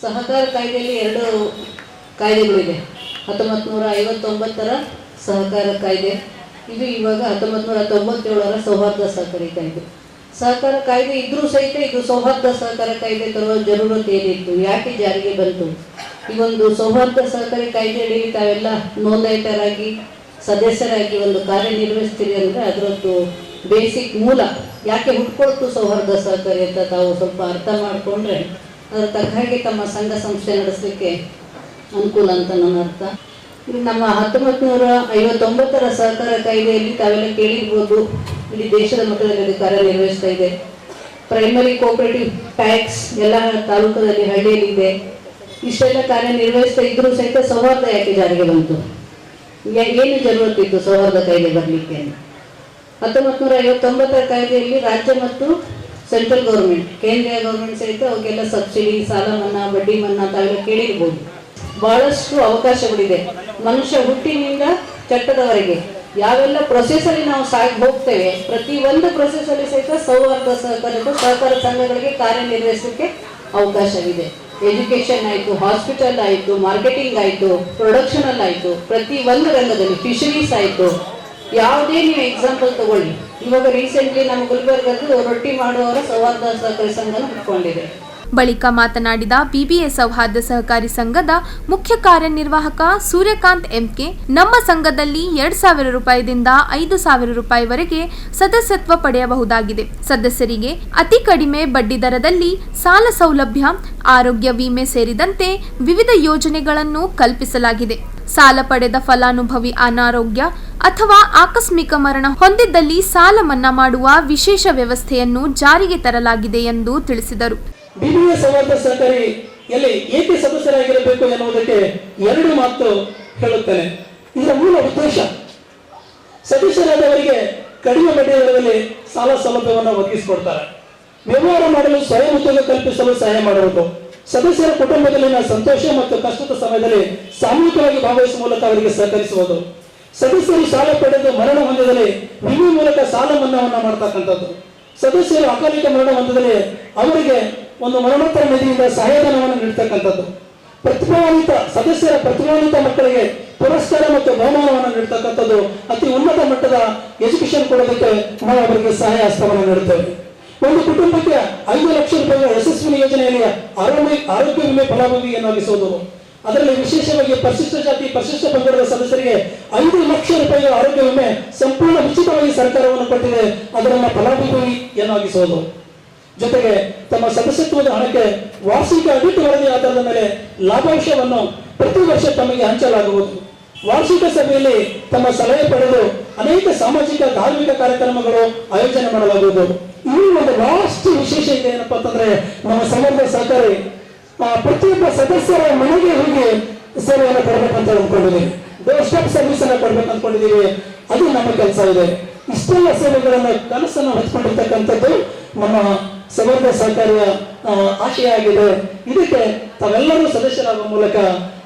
ಸಹಕಾರ ಕಾಯ್ದೆಯಲ್ಲಿ 2 ಕಾಯ್ದೆಗಳಿದೆ. 1959ರ ಸಹಕಾರ ಕಾಯ್ದೆ, ಇದು ಇವಾಗ 1997ರ ಸೌಹಾರ್ದ ಸಹಕಾರಿ ಕಾಯ್ದೆ. ಸಹಕಾರ ಕಾಯ್ದೆ ಇದ್ರೂ ಸಹಿತ ಇದು ಸೌಹಾರ್ದ ಸಹಕಾರ ಕಾಯ್ದೆ ತರುವ ಜರೂರತ್ ಏನಿತ್ತು, ಯಾಕೆ ಜಾರಿಗೆ ಬಂತು? ಈ ಒಂದು ಸೌಹಾರ್ದ ಸಹಕಾರಿ ಕಾಯ್ದೆಯಲ್ಲಿ ತಾವೆಲ್ಲ ನೋಂದಾಯಿತರಾಗಿ ಸದಸ್ಯರಾಗಿ ಒಂದು ಕಾರ್ಯನಿರ್ವಹಿಸ್ತೀರಿ ಅಂದರೆ ಅದರದ್ದು ಬೇಸಿಕ್ ಮೂಲ ಯಾಕೆ ಹುಟ್ಕೊಳ್ತು ಸೌಹಾರ್ದ ಸಹಕಾರಿ ಅಂತ ತಾವು ಸ್ವಲ್ಪ ಅರ್ಥ ಮಾಡಿಕೊಂಡ್ರೆ ಅದರ ತಕ್ಕ ಹಾಗೆ ತಮ್ಮ ಸಂಘ ಸಂಸ್ಥೆ ನಡೆಸಲಿಕ್ಕೆ ಅನುಕೂಲ ಅಂತ ನನ್ನ ಅರ್ಥ. ನಮ್ಮ 1959ರ ಸಹಕಾರ ಕಾಯ್ದೆಯಲ್ಲಿ ತಾವೆಲ್ಲ ಕೇಳಿರ್ಬೋದು, ಇಲ್ಲಿ ದೇಶದ ಮಟ್ಟದಲ್ಲಿ ಅದು ಕಾರ್ಯನಿರ್ವಹಿಸ್ತಾ ಇದೆ. ಪ್ರೈಮರಿ ಕೋಆಪರೇಟಿವ್ ಟ್ಯಾಕ್ಸ್ ಎಲ್ಲ ತಾಲೂಕದಲ್ಲಿ ಹಳ್ಳಿಯಲ್ಲಿದೆ. ಇಷ್ಟೆಲ್ಲ ಕಾರ್ಯನಿರ್ವಹಿಸ್ತಾ ಇದ್ರೂ ಸಹಿತ ಸೌಹಾರ್ದ ಯಾಕೆ ಜಾರಿಗೆ ಬಂತು? ಏನು ಜರೂರತ್ತಿತ್ತು ಸೌಹಾರ್ದ ಕಾಯ್ದೆ ಬರಲಿಕ್ಕೆ? 1959ರ ಕಾಯ್ದೆಯಲ್ಲಿ ರಾಜ್ಯ ಮತ್ತು ಸೆಂಟ್ರಲ್ ಗೌರ್ಮೆಂಟ್, ಕೇಂದ್ರೀಯ ಗೌರ್ಮೆಂಟ್ ಸಹಿತ ಅವಕ್ಕೆಲ್ಲ ಸಬ್ಸಿಡಿ, ಸಾಲ ಮನ್ನಾ, ಬಡ್ಡಿ ಮನ್ನಾ ತಾವೆಲ್ಲ ಕೇಳಿರ್ಬೋದು. ಬಹಳಷ್ಟು ಅವಕಾಶಗಳಿದೆ. ಮನುಷ್ಯ ಹುಟ್ಟಿನಿಂದ ಚಟ್ಟದವರೆಗೆ ಯಾವೆಲ್ಲ ಪ್ರೊಸೆಸಲ್ಲಿ ನಾವು ಸಾಗಿ ಹೋಗ್ತೇವೆ, ಪ್ರತಿ ಒಂದು ಪ್ರೊಸೆಸಲ್ಲಿ ಸಹಿತ ಸೌಹಾರ್ದ ಸಹಕಾರ ಸಂಘಗಳಿಗೆ ಕಾರ್ಯನಿರ್ವಹಿಸಲಿಕ್ಕೆ ಅವಕಾಶವಿದೆ. ಎಜುಕೇಷನ್ ಆಯಿತು, ಹಾಸ್ಪಿಟಲ್ ಆಯಿತು, ಮಾರ್ಕೆಟಿಂಗ್ ಆಯಿತು, ಪ್ರೊಡಕ್ಷನಲ್ ಆಯಿತು, ಪ್ರತಿ ಒಂದು ರಂಗದಲ್ಲಿ, ಫಿಶರೀಸ್ ಆಯಿತು, ಯಾವುದೇ ನೀವು ಎಕ್ಸಾಂಪಲ್ ತಗೊಳ್ಳಿ. ಇವಾಗ ರೀಸೆಂಟ್ಲಿ ನಮ್ಮ ಗುಲ್ಬರ್ಗದ್ದು ರೊಟ್ಟಿ ಮಾಡುವವರ ಸೌಹಾರ್ದ ಸಹಕಾರಿ ಸಂಘ ಹುಟ್ಕೊಂಡಿದೆ. ಬಳಿಕ ಮಾತನಾಡಿದ ಬಿಬಿಎ ಸೌಹಾರ್ದ ಸಹಕಾರಿ ಸಂಘದ ಮುಖ್ಯ ಕಾರ್ಯನಿರ್ವಾಹಕ ಸೂರ್ಯಕಾಂತ್ ಎಂಕೆ, ನಮ್ಮ ಸಂಘದಲ್ಲಿ 2,000 ರೂಪಾಯಿದಿಂದ 5,000 ರೂಪಾಯಿವರೆಗೆ ಸದಸ್ಯತ್ವ ಪಡೆಯಬಹುದಾಗಿದೆ. ಸದಸ್ಯರಿಗೆ ಅತಿ ಕಡಿಮೆ ಬಡ್ಡಿ ದರದಲ್ಲಿ ಸಾಲ ಸೌಲಭ್ಯ, ಆರೋಗ್ಯ ವಿಮೆ ಸೇರಿದಂತೆ ವಿವಿಧ ಯೋಜನೆಗಳನ್ನು ಕಲ್ಪಿಸಲಾಗಿದೆ. ಸಾಲ ಪಡೆದ ಫಲಾನುಭವಿ ಅನಾರೋಗ್ಯ ಅಥವಾ ಆಕಸ್ಮಿಕ ಮರಣ ಹೊಂದಿದ್ದಲ್ಲಿ ಸಾಲ ಮನ್ನಾ ಮಾಡುವ ವಿಶೇಷ ವ್ಯವಸ್ಥೆಯನ್ನು ಜಾರಿಗೆ ತರಲಾಗಿದೆ ಎಂದು ತಿಳಿಸಿದರು. ಬಿಬಿಎ ಸೌಹಾರ್ದ ಸಹಕಾರಿಯಲ್ಲಿ ಏಕೆ ಸದಸ್ಯರಾಗಿರಬೇಕು ಎನ್ನುವುದಕ್ಕೆ 2 ಮಾತು ಹೇಳುತ್ತೇನೆ. ಇದರ ಮೂಲ ಉದ್ದೇಶ ಸದಸ್ಯರಾದವರಿಗೆ ಕಡಿಮೆ ಬಡ್ಡಿ ದರದಲ್ಲಿ ಸಾಲ ಸೌಲಭ್ಯವನ್ನು ಒದಗಿಸಿಕೊಡ್ತಾರೆ. ವ್ಯವಹಾರ ಮಾಡಲು ಸ್ವಯಂ ಉದ್ಯೋಗ ಕಲ್ಪಿಸಲು ಸಹಾಯ ಮಾಡುವುದು, ಸದಸ್ಯರ ಕುಟುಂಬದಲ್ಲಿನ ಸಂತೋಷ ಮತ್ತು ಕಷ್ಟದ ಸಮಯದಲ್ಲಿ ಸಾಮೂಹಿಕವಾಗಿ ಭಾಗವಹಿಸುವ ಮೂಲಕ ಅವರಿಗೆ ಸಹಕರಿಸುವುದು, ಸದಸ್ಯರು ಸಾಲ ಪಡೆದು ಮರಣ ಹೊಂದಿದಲ್ಲಿ ವಿಮೆ ಮೂಲಕ ಸಾಲ ಮನ್ನಾವನ್ನು ಮಾಡ್ತಕ್ಕಂಥದ್ದು, ಸದಸ್ಯರು ಅಕಾಲಿಕ ಮರಣ ಹೊಂದಿದಲ್ಲಿ ಅವರಿಗೆ ಒಂದು ಮರಣೋತ್ತರ ನಿಧಿಯಿಂದ ಸಹಾಯಧನವನ್ನು ನೀಡತಕ್ಕಂಥದ್ದು, ಸದಸ್ಯರ ಪ್ರತಿಭಾನ್ವಿತ ಮಕ್ಕಳಿಗೆ ಪುರಸ್ಕಾರ ಮತ್ತು ಬಹುಮಾನವನ್ನು ನೀಡತಕ್ಕಂಥದ್ದು, ಅತಿ ಉನ್ನತ ಮಟ್ಟದ ಎಜುಕೇಶನ್ ಕೊಡೋದಕ್ಕೆ ನಾವು ಅವರಿಗೆ ಸಹಾಯ ಹಸ್ತವನ್ನು ನೀಡುತ್ತೇವೆ. ಒಂದು ಕುಟುಂಬಕ್ಕೆ 5 ಲಕ್ಷ ರೂಪಾಯಿಗಳ ಯಶಸ್ವಿನಿ ಯೋಜನೆಯಲ್ಲಿ ಆರೋಗ್ಯ ವಿಮೆ ಫಲಾನುಭವಿಯನ್ನಾಗಿಸುವುದು, ಅದರಲ್ಲಿ ವಿಶೇಷವಾಗಿ ಪರಿಶಿಷ್ಟ ಜಾತಿ, ಪರಿಶಿಷ್ಟ ಪಂಗಡದ ಸದಸ್ಯರಿಗೆ 5 ಲಕ್ಷ ರೂಪಾಯಿಗಳ ಆರೋಗ್ಯ ವಿಮೆ ಸಂಪೂರ್ಣ ಉಚಿತವಾಗಿ ಸರ್ಕಾರವನ್ನು ಕೊಟ್ಟಿದೆ, ಅದರನ್ನ ಫಲಾನುಭವಿಯನ್ನಾಗಿಸುವುದು. ಜೊತೆಗೆ ತಮ್ಮ ಸದಸ್ಯತ್ವದ ಹಣಕ್ಕೆ ವಾರ್ಷಿಕ ಅಗತ್ಯ ವರದಿ ಆಧಾರದ ಮೇಲೆ ಲಾಭಾಂಶವನ್ನು ಪ್ರತಿ ವರ್ಷ ತಮಗೆ ಹಂಚಲಾಗುವುದು. ವಾರ್ಷಿಕ ಸಭೆಯಲ್ಲಿ ತಮ್ಮ ಸಲಹೆ ಪಡೆದು ಅನೇಕ ಸಾಮಾಜಿಕ ಧಾರ್ಮಿಕ ಕಾರ್ಯಕ್ರಮಗಳು ಆಯೋಜನೆ ಮಾಡಲಾಗುವುದು. ಈ ಒಂದು ಲಾಸ್ಟ್ ವಿಶೇಷ ಇದೆ ಏನಪ್ಪಾ ಅಂತಂದ್ರೆ, ನಮ್ಮ ಸೌಹಾರ್ದ ಸಹಕಾರಿ ಪ್ರತಿಯೊಬ್ಬ ಸದಸ್ಯರ ಮನೆಗೆ ಹೋಗಿ ಸೇವೆಯನ್ನು ಕೊಡಬೇಕಂತ ಅಂದ್ಕೊಂಡಿದ್ದೀವಿ. ಡೋರ್ ಸ್ಟೆಪ್ ಸರ್ವಿಸ್ ಅನ್ನು ಕೊಡ್ಬೇಕು ಅಂದ್ಕೊಂಡಿದ್ದೀವಿ. ಅದು ನಮ್ಮ ಕೆಲಸ ಇದೆ. ಇಷ್ಟೆಲ್ಲ ಸೇವೆಗಳನ್ನು ಕನಸನ್ನು ಹೊತ್ಕೊಂಡಿರ್ತಕ್ಕಂಥದ್ದು ನಮ್ಮ ಸೌಹಾರ್ದ ಸಹಕಾರಿಯ ಆಶಯ ಆಗಿದೆ. ಇದಕ್ಕೆ ತಾವೆಲ್ಲರೂ ಸದಸ್ಯರಾಗುವ ಮೂಲಕ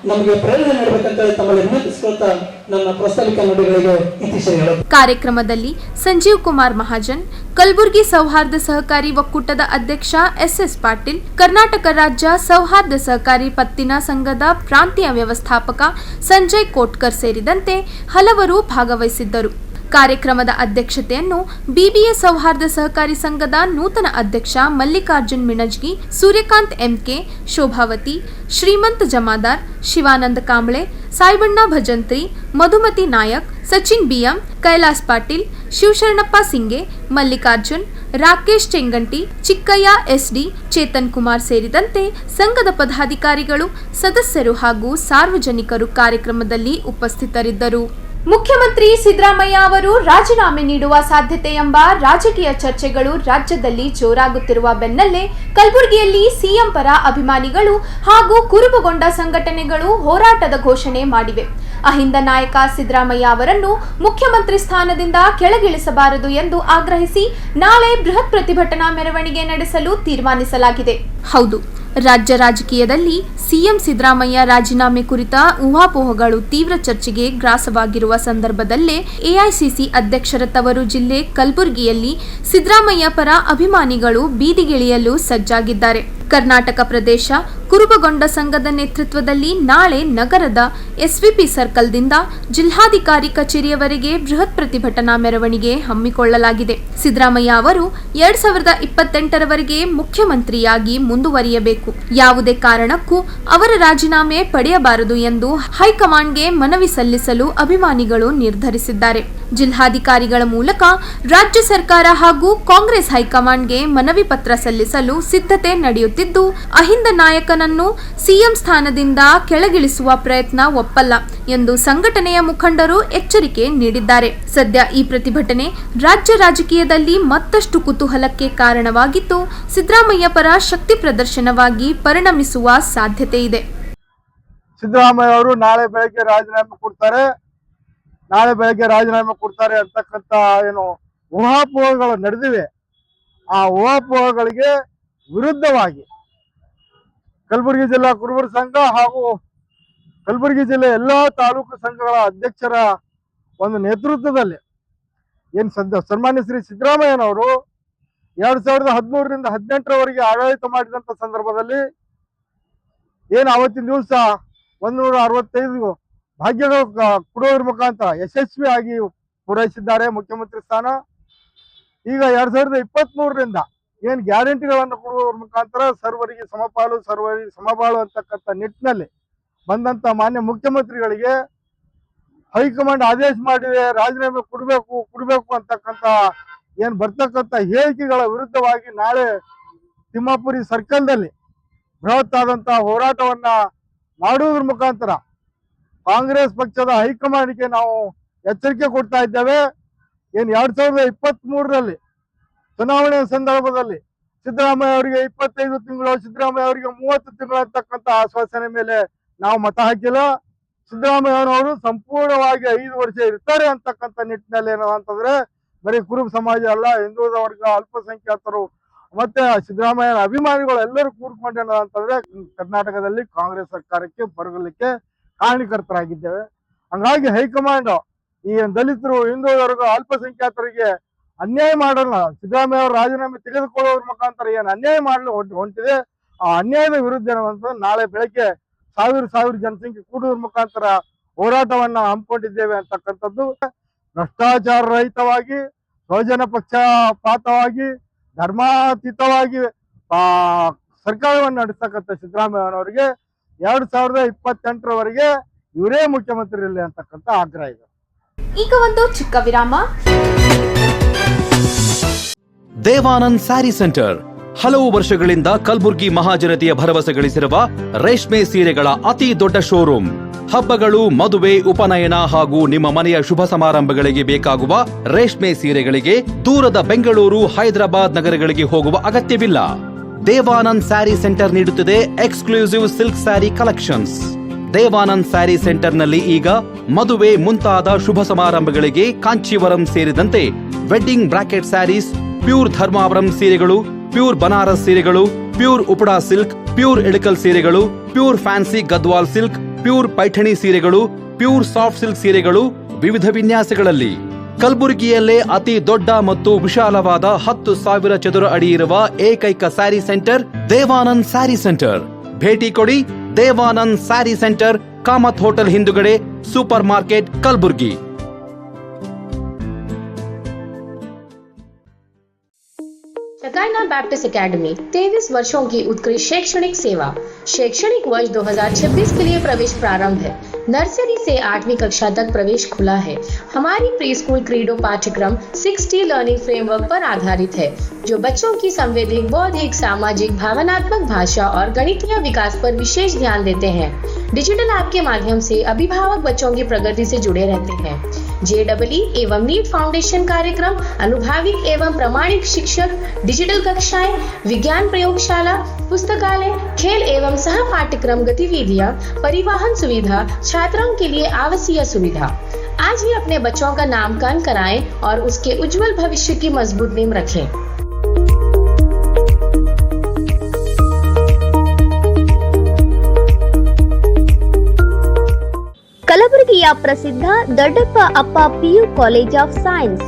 ನಮಗೆ ಪ್ರೇರಣೆ ನೀಡಬೇಕಂತ ತಮ್ಮಲ್ಲಿ ವಿನಂತಿಸಿಕೊಳ್ತಾ ನನ್ನ ಪ್ರಾಸ್ತಾವಿಕ ನುಡಿಗಳಿಗೆ ಇತಿಶ್ರೀ ಹೇಳೋದು. ಕಾರ್ಯಕ್ರಮದಲ್ಲಿ ಸಂಜೀವ್ ಕುಮಾರ್ ಮಹಾಜನ್, ಕಲಬುರಗಿ ಸೌಹಾರ್ದ ಸಹಕಾರಿ ಒಕ್ಕೂಟದ ಅಧ್ಯಕ್ಷ ಎಸ್ ಪಾಟೀಲ್, ಕರ್ನಾಟಕ ರಾಜ್ಯ ಸೌಹಾರ್ದ ಸಹಕಾರಿ ಪತ್ತಿನ ಸಂಘದ ಪ್ರಾಂತೀಯ ವ್ಯವಸ್ಥಾಪಕ ಸಂಜಯ್ ಕೋಟ್ಕರ್ ಸೇರಿದಂತೆ ಹಲವರು ಭಾಗವಹಿಸಿದ್ದರು. ಕಾರ್ಯಕ್ರಮದ ಅಧ್ಯಕ್ಷತೆಯನ್ನು ಬಿಬಿಎ ಸೌಹಾರ್ದ ಸಹಕಾರಿ ಸಂಘದ ನೂತನ ಅಧ್ಯಕ್ಷ ಮಲ್ಲಿಕಾರ್ಜುನ್ ಮಿಣಜ್ಗಿ, ಸೂರ್ಯಕಾಂತ್ ಎಂಕೆ, ಶೋಭಾವತಿ, ಶ್ರೀಮಂತ್ ಜಮಾದಾರ್, ಶಿವಾನಂದ ಕಾಂಬ್ಳೆ, ಸಾಯಿಬಣ್ಣ ಭಜಂತ್ರಿ, ಮಧುಮತಿ ನಾಯಕ್, ಸಚಿನ್ ಬಿಎಂ, ಕೈಲಾಸ್ ಪಾಟೀಲ್, ಶಿವಶರಣಪ್ಪ ಸಿಂಗೆ, ಮಲ್ಲಿಕಾರ್ಜುನ್, ರಾಕೇಶ್ ಚೆಂಗಂಟಿ, ಚಿಕ್ಕಯ್ಯ ಎಸ್ಡಿ, ಚೇತನ್ ಕುಮಾರ್ ಸೇರಿದಂತೆ ಸಂಘದ ಪದಾಧಿಕಾರಿಗಳು, ಸದಸ್ಯರು ಹಾಗೂ ಸಾರ್ವಜನಿಕರು ಕಾರ್ಯಕ್ರಮದಲ್ಲಿ ಉಪಸ್ಥಿತರಿದ್ದರು. ಮುಖ್ಯಮಂತ್ರಿ ಸಿದ್ದರಾಮಯ್ಯ ಅವರು ರಾಜೀನಾಮೆ ನೀಡುವ ಸಾಧ್ಯತೆ ಎಂಬ ರಾಜಕೀಯ ಚರ್ಚೆಗಳು ರಾಜ್ಯದಲ್ಲಿ ಜೋರಾಗುತ್ತಿರುವ ಬೆನ್ನಲ್ಲೇ ಕಲಬುರಗಿಯಲ್ಲಿ ಸಿಎಂ ಪರ ಅಭಿಮಾನಿಗಳು ಹಾಗೂ ಕುರುಬುಗೊಂಡ ಸಂಘಟನೆಗಳು ಹೋರಾಟದ ಘೋಷಣೆ ಮಾಡಿವೆ. ಅಹಿಂದ ನಾಯಕ ಸಿದ್ದರಾಮಯ್ಯ ಅವರನ್ನು ಮುಖ್ಯಮಂತ್ರಿ ಸ್ಥಾನದಿಂದ ಕೆಳಗಿಳಿಸಬಾರದು ಎಂದು ಆಗ್ರಹಿಸಿ ನಾಳೆ ಬೃಹತ್ ಪ್ರತಿಭಟನಾ ಮೆರವಣಿಗೆ ನಡೆಸಲು ತೀರ್ಮಾನಿಸಲಾಗಿದೆ. ಹೌದು, ರಾಜ್ಯ ರಾಜಕೀಯದಲ್ಲಿ ಸಿಎಂ ಸಿದ್ದರಾಮಯ್ಯ ರಾಜೀನಾಮೆ ಕುರಿತ ಊಹಾಪೋಹಗಳು ತೀವ್ರ ಚರ್ಚೆಗೆ ಗ್ರಾಸವಾಗಿರುವ ಸಂದರ್ಭದಲ್ಲೇ ಎಐಸಿಸಿ ಅಧ್ಯಕ್ಷರ ತವರು ಜಿಲ್ಲೆ ಕಲಬುರಗಿಯಲ್ಲಿ ಸಿದ್ದರಾಮಯ್ಯ ಪರ ಅಭಿಮಾನಿಗಳು ಬೀದಿಗಿಳಿಯಲು ಸಜ್ಜಾಗಿದ್ದಾರೆ. ಕರ್ನಾಟಕ ಪ್ರದೇಶ ಕುರುಬಗೊಂಡ ಸಂಘದ ನೇತೃತ್ವದಲ್ಲಿ ನಾಳೆ ನಗರದ ಎಸ್ವಿಪಿ ಸರ್ಕಲ್ದಿಂದ ಜಿಲ್ಲಾಧಿಕಾರಿ ಕಚೇರಿಯವರೆಗೆ ಬೃಹತ್ ಪ್ರತಿಭಟನಾ ಮೆರವಣಿಗೆ ಹಮ್ಮಿಕೊಳ್ಳಲಾಗಿದೆ. ಸಿದ್ದರಾಮಯ್ಯ ಅವರು 2028ರವರೆಗೆ ಮುಖ್ಯಮಂತ್ರಿಯಾಗಿ ಮುಂದುವರಿಯಬೇಕು, ಯಾವುದೇ ಕಾರಣಕ್ಕೂ ಅವರ ರಾಜೀನಾಮೆ ಪಡೆಯಬಾರದು ಎಂದು ಹೈಕಮಾಂಡ್ಗೆ ಮನವಿ ಸಲ್ಲಿಸಲು ಅಭಿಮಾನಿಗಳು ನಿರ್ಧರಿಸಿದ್ದಾರೆ. ಜಿಲ್ಲಾಧಿಕಾರಿಗಳ ಮೂಲಕ ರಾಜ್ಯ ಸರ್ಕಾರ ಹಾಗೂ ಕಾಂಗ್ರೆಸ್ ಹೈಕಮಾಂಡ್ಗೆ ಮನವಿ ಪತ್ರ ಸಲ್ಲಿಸಲು ಸಿದ್ಧತೆ ನಡೆಯುತ್ತಿದ್ದು, ಅಹಿಂದ ನಾಯಕನನ್ನು ಸಿಎಂ ಸ್ಥಾನದಿಂದ ಕೆಳಗಿಳಿಸುವ ಪ್ರಯತ್ನ ಒಪ್ಪಲ್ಲ ಎಂದು ಸಂಘಟನೆಯ ಮುಖಂಡರು ಎಚ್ಚರಿಕೆ ನೀಡಿದ್ದಾರೆ. ಸದ್ಯ ಈ ಪ್ರತಿಭಟನೆ ರಾಜ್ಯ ರಾಜಕೀಯದಲ್ಲಿ ಮತ್ತಷ್ಟು ಕುತೂಹಲಕ್ಕೆ ಕಾರಣವಾಗಿದ್ದು, ಸಿದ್ದರಾಮಯ್ಯ ಪರ ಶಕ್ತಿ ಪ್ರದರ್ಶನವಾಗಿ ಪರಿಣಮಿಸುವ ಸಾಧ್ಯತೆ ಇದೆ. ಸಿದ್ದರಾಮಯ್ಯ ಅವರು ನಾಳೆ ಬೆಳಗ್ಗೆ ರಾಜೀನಾಮೆ ಕೊಡ್ತಾರೆ ಅಂತಕ್ಕಂಥ ಏನು ಊಹಾಪೋಹಗಳು ನಡೆದಿವೆ. ಆ ಊಹಾಪೋಹಗಳಿಗೆ ವಿರುದ್ಧವಾಗಿ ಕಲಬುರಗಿ ಜಿಲ್ಲಾ ಕುರುಬರ ಸಂಘ ಹಾಗೂ ಕಲಬುರಗಿ ಜಿಲ್ಲೆ ಎಲ್ಲಾ ತಾಲೂಕು ಸಂಘಗಳ ಅಧ್ಯಕ್ಷರ ಒಂದು ನೇತೃತ್ವದಲ್ಲಿ ಏನ್ ಸನ್ಮಾನ್ಯ ಶ್ರೀ ಸಿದ್ದರಾಮಯ್ಯನವರು 2013ರಿಂದ 2018ರವರೆಗೆ ಆಡಳಿತ ಮಾಡಿದಂತ ಸಂದರ್ಭದಲ್ಲಿ ಏನು ಅವತ್ತಿನ ದಿವಸ 165 ಭಾಗ್ಯಗಳು ಕೊಡುವುದರ ಮುಖಾಂತರ ಯಶಸ್ವಿಯಾಗಿ ಪೂರೈಸಿದ್ದಾರೆ ಮುಖ್ಯಮಂತ್ರಿ ಸ್ಥಾನ. ಈಗ 2023ರಿಂದ ಏನ್ ಗ್ಯಾರಂಟಿಗಳನ್ನು ಕೊಡುವುದರ ಮುಖಾಂತರ ಸರ್ವರಿಗೆ ಸಮಪಾಲು ಸರ್ವರಿಗೆ ಸಮಬಾಳು ಅಂತಕ್ಕಂಥ ನಿಟ್ಟಿನಲ್ಲಿ ಬಂದಂತ ಮಾನ್ಯ ಮುಖ್ಯಮಂತ್ರಿಗಳಿಗೆ ಹೈಕಮಾಂಡ್ ಆದೇಶ ಮಾಡಿದೆ, ರಾಜೀನಾಮೆ ಕೊಡಬೇಕು ಅಂತಕ್ಕಂಥ ಏನ್ ಬರ್ತಕ್ಕಂಥ ಹೇಳಿಕೆಗಳ ವಿರುದ್ಧವಾಗಿ ನಾಳೆ ತಿಮ್ಮಾಪುರಿ ಸರ್ಕಲ್ದಲ್ಲಿ ಬೃಹತ್ ಆದಂತಹ ಹೋರಾಟವನ್ನ ಮಾಡುವುದರ ಮುಖಾಂತರ ಕಾಂಗ್ರೆಸ್ ಪಕ್ಷದ ಹೈಕಮಾಂಡ್ಗೆ ನಾವು ಎಚ್ಚರಿಕೆ ಕೊಡ್ತಾ ಇದ್ದೇವೆ. ಏನ್ 2023ರಲ್ಲಿ ಚುನಾವಣೆ ಸಂದರ್ಭದಲ್ಲಿ ಸಿದ್ದರಾಮಯ್ಯ ಅವರಿಗೆ 25 ತಿಂಗಳು, ಸಿದ್ದರಾಮಯ್ಯ ಅವರಿಗೆ 30 ತಿಂಗಳು ಅಂತಕ್ಕಂಥ ಆಶ್ವಾಸನೆ ಮೇಲೆ ನಾವು ಮತ ಹಾಕಿಲ್ಲ. ಸಿದ್ದರಾಮಯ್ಯನವರು ಸಂಪೂರ್ಣವಾಗಿ 5 ವರ್ಷ ಇರ್ತಾರೆ ಅಂತಕ್ಕಂಥ ನಿಟ್ಟಿನಲ್ಲಿ ಏನೋ ಅಂತಂದ್ರೆ ಬರೀ ಕುರುಬ ಸಮಾಜ ಅಲ್ಲ, ಹಿಂದುಳಿದ ವರ್ಗ, ಅಲ್ಪಸಂಖ್ಯಾತರು ಮತ್ತೆ ಸಿದ್ದರಾಮಯ್ಯನ ಅಭಿಮಾನಿಗಳು ಎಲ್ಲರೂ ಕೂಡ್ಕೊಂಡೇನೋ ಅಂತಂದ್ರೆ ಕರ್ನಾಟಕದಲ್ಲಿ ಕಾಂಗ್ರೆಸ್ ಸರ್ಕಾರಕ್ಕೆ ಬರಲಿಕ್ಕೆ ಕಾರಣಕರ್ತರಾಗಿದ್ದೇವೆ. ಹಂಗಾಗಿ ಹೈಕಮಾಂಡ್ ಈ ದಲಿತರು, ಹಿಂದುಳಿದ ವರ್ಗ, ಅಲ್ಪಸಂಖ್ಯಾತರಿಗೆ ಅನ್ಯಾಯ ಮಾಡಲ್ಲ, ಸಿದ್ದರಾಮಯ್ಯ ಅವರು ರಾಜೀನಾಮೆ ತೆಗೆದುಕೊಳ್ಳುವ ಮುಖಾಂತರ ಏನು ಅನ್ಯಾಯ ಮಾಡಲು ಹೊಂಟಿದೆ, ಆ ಅನ್ಯಾಯದ ವಿರುದ್ಧ ಏನಂತ ನಾಳೆ ಬೆಳಗ್ಗೆ ಸಾವಿರ ಜನಸಂಖ್ಯೆ ಕೂಡುವುದರ ಮುಖಾಂತರ ಹೋರಾಟವನ್ನ ಹಮ್ಮಿಕೊಂಡಿದ್ದೇವೆ ಅಂತಕ್ಕಂಥದ್ದು. ಭ್ರಷ್ಟಾಚಾರ ರಹಿತವಾಗಿ, ಸ್ವಜನ ಪಕ್ಷಪಾತವಾಗಿ, ಧರ್ಮಾತೀತವಾಗಿ ಸರ್ಕಾರವನ್ನು ನಡೆಸ್ತಕ್ಕಂಥ ಸಿದ್ದರಾಮಯ್ಯನವರಿಗೆ 2028ರವರೆಗೆ ಇವರೇ ಮುಖ್ಯಮಂತ್ರಿ ಇರಲಿ ಅಂತಕ್ಕಂಥ ಆಗ್ರಹ ಇದೆ. ಈಗ ಒಂದು ಚಿಕ್ಕ ವಿರಾಮ. ದೇವಾನಂದ್ ಸ್ಯಾರಿ ಸೆಂಟರ್ ಹಲವು ವರ್ಷಗಳಿಂದ ಕಲಬುರ್ಗಿ ಮಹಾಜನತೆಯ ಭರವಸೆ ಗಳಿಸಿರುವ ರೇಷ್ಮೆ ಸೀರೆಗಳ ಅತಿ ದೊಡ್ಡ ಶೋರೂಮ್. ಹಬ್ಬಗಳು, ಮದುವೆ, ಉಪನಯನ ಹಾಗೂ ನಿಮ್ಮ ಮನೆಯ ಶುಭ ಸಮಾರಂಭಗಳಿಗೆ ಬೇಕಾಗುವ ರೇಷ್ಮೆ ಸೀರೆಗಳಿಗೆ ದೂರದ ಬೆಂಗಳೂರು, ಹೈದರಾಬಾದ್ ನಗರಗಳಿಗೆ ಹೋಗುವ ಅಗತ್ಯವಿಲ್ಲ. ದೇವಾನಂದ್ ಸ್ಯಾರಿ ಸೆಂಟರ್ ನೀಡುತ್ತಿದೆ exclusive silk saree collections. Devanand saree ಸೆಂಟರ್ನಲ್ಲಿ ಈಗ ಮದುವೆ ಮುಂತಾದ ಶುಭ ಸಮಾರಂಭಗಳಿಗೆ ಕಾಂಚೀವರಂ ಸೇರಿದಂತೆ wedding brocade sarees, pure Dharmavaram ಸೀರೆಗಳು, ಪ್ಯೂರ್ ಬನಾರಸ್ ಸೀರೆಗಳು, pure Uppada silk, pure Ilkal ಸೀರೆಗಳು, pure fancy Gadwal silk, pure Paithani ಸೀರೆಗಳು, ಪ್ಯೂರ್ ಸಾಫ್ಟ್ ಸಿಲ್ಕ್ ಸೀರೆಗಳು ವಿವಿಧ ವಿನ್ಯಾಸಗಳಲ್ಲಿ. ಕಲಬುರಗಿಯಲ್ಲೇ ಅತಿ ದೊಡ್ಡ ಮತ್ತು ವಿಶಾಲವಾದ 10,000 ಚದುರ ಅಡಿ ಇರುವ ಏಕೈಕ ಸ್ಯಾರಿ ಸೆಂಟರ್ ದೇವಾನಂದ್ ಸ್ಯಾರಿ ಸೆಂಟರ್. ಭೇಟಿ ಕೊಡಿ. ದೇವಾನಂದ್ ಸ್ಯಾರಿ ಸೆಂಟರ್, ಕಾಮತ್ ಹೋಟೆಲ್ ಹಿಂದುಗಡೆ, supermarket, Kalaburagi. Shekinah Baptist academy 23 वर्षों की उत्कृष्ट शैक्षणिक सेवा। शैक्षणिक वर्ष 2026 के लिए प्रवेश प्रारंभ है। नर्सरी से 8वीं कक्षा तक प्रवेश खुला है। हमारी प्री स्कूल क्रीडो पाठ्यक्रम 6T लर्निंग फ्रेमवर्क पर आधारित है, जो बच्चों की संवैधिक, बौद्धिक, सामाजिक, भावनात्मक, भाषा और गणितीय विकास पर विशेष ध्यान देते हैं। डिजिटल ऐप के माध्यम से अभिभावक बच्चों की प्रगति से जुड़े रहते हैं। JEE एवं नीट फाउंडेशन कार्यक्रम, अनुभाविक एवं प्रमाणिक शिक्षक, डिजिटल कक्षाएं, विज्ञान प्रयोगशाला, पुस्तकालय, खेल एवं सह पाठ्यक्रम गतिविधियां, परिवहन सुविधा, छात्रों के लिए आवासीय सुविधा। आज ही अपने बच्चों का नामकरण कराएं और उसके उज्जवल भविष्य की मजबूत नींव रखें। ಕಲಬುರಗಿಯ ಪ್ರಸಿದ್ಧ ದೊಡ್ಡಪ್ಪ ಅಪ್ಪ PU ಕಾಲೇಜ್ ಆಫ್ ಸೈನ್ಸ್,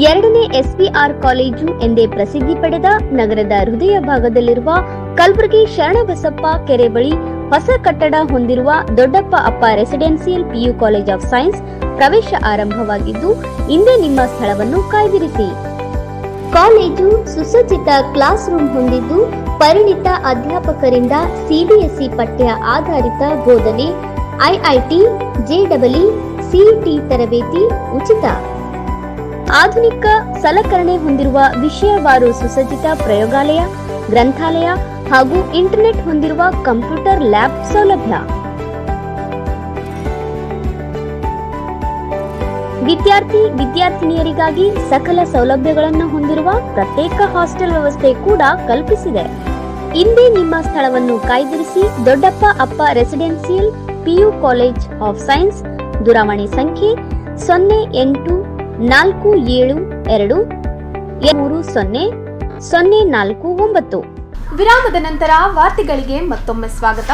ಎರಡನೇ SPR ಕಾಲೇಜು ಎಂದೇ ಪ್ರಸಿದ್ಧಿ ಪಡೆದ ನಗರದ ಹೃದಯ ಭಾಗದಲ್ಲಿರುವ ಕಲಬುರಗಿ ಶರಣಬಸಪ್ಪ ಕೆರೆ ಬಳಿ ಹೊಸ ಕಟ್ಟಡ ಹೊಂದಿರುವ ದೊಡ್ಡಪ್ಪ ಅಪ್ಪ residential PU college of science ಪ್ರವೇಶ ಆರಂಭವಾಗಿದ್ದು, ಇಂದೇ ನಿಮ್ಮ ಸ್ಥಳವನ್ನು ಕಾಯ್ದಿರಿಸಿ. ಕಾಲೇಜು ಸುಸಜ್ಜಿತ ಕ್ಲಾಸ್ ರೂಮ್ ಹೊಂದಿದ್ದು, ಪರಿಣಿತ ಅಧ್ಯಾಪಕರಿಂದ CBSE ಪಠ್ಯ ಆಧಾರಿತ ಬೋಧನೆ, IIT, JEE, CET ತರಬೇತಿ ಉಚಿತ. ಆಧುನಿಕ ಸಲಕರಣೆ ಹೊಂದಿರುವ ವಿಷಯವಾರು ಸುಸಜ್ಜಿತ ಪ್ರಯೋಗಾಲಯ, ಗ್ರಂಥಾಲಯ ಹಾಗೂ ಇಂಟರ್ನೆಟ್ ಹೊಂದಿರುವ ಕಂಪ್ಯೂಟರ್ ಲ್ಯಾಬ್ ಸೌಲಭ್ಯ. ವಿದ್ಯಾರ್ಥಿನಿಯರಿಗಾಗಿ ಸಕಲ ಸೌಲಭ್ಯಗಳನ್ನು ಹೊಂದಿರುವ ಪ್ರತ್ಯೇಕ ಹಾಸ್ಟೆಲ್ ವ್ಯವಸ್ಥೆ ಕೂಡ ಕಲ್ಪಿಸಿದೆ. ಇಂದೇ ನಿಮ್ಮ ಸ್ಥಳವನ್ನು ಕಾಯ್ದಿರಿಸಿ. ದೊಡ್ಡಪ್ಪ ಅಪ್ಪ residential PU college of science, ದೂರವಾಣಿ ಸಂಖ್ಯೆ 0847230049. ವಿರಾಮದ ನಂತರ ವಾರ್ತೆಗಳಿಗೆ ಮತ್ತೊಮ್ಮೆ ಸ್ವಾಗತ.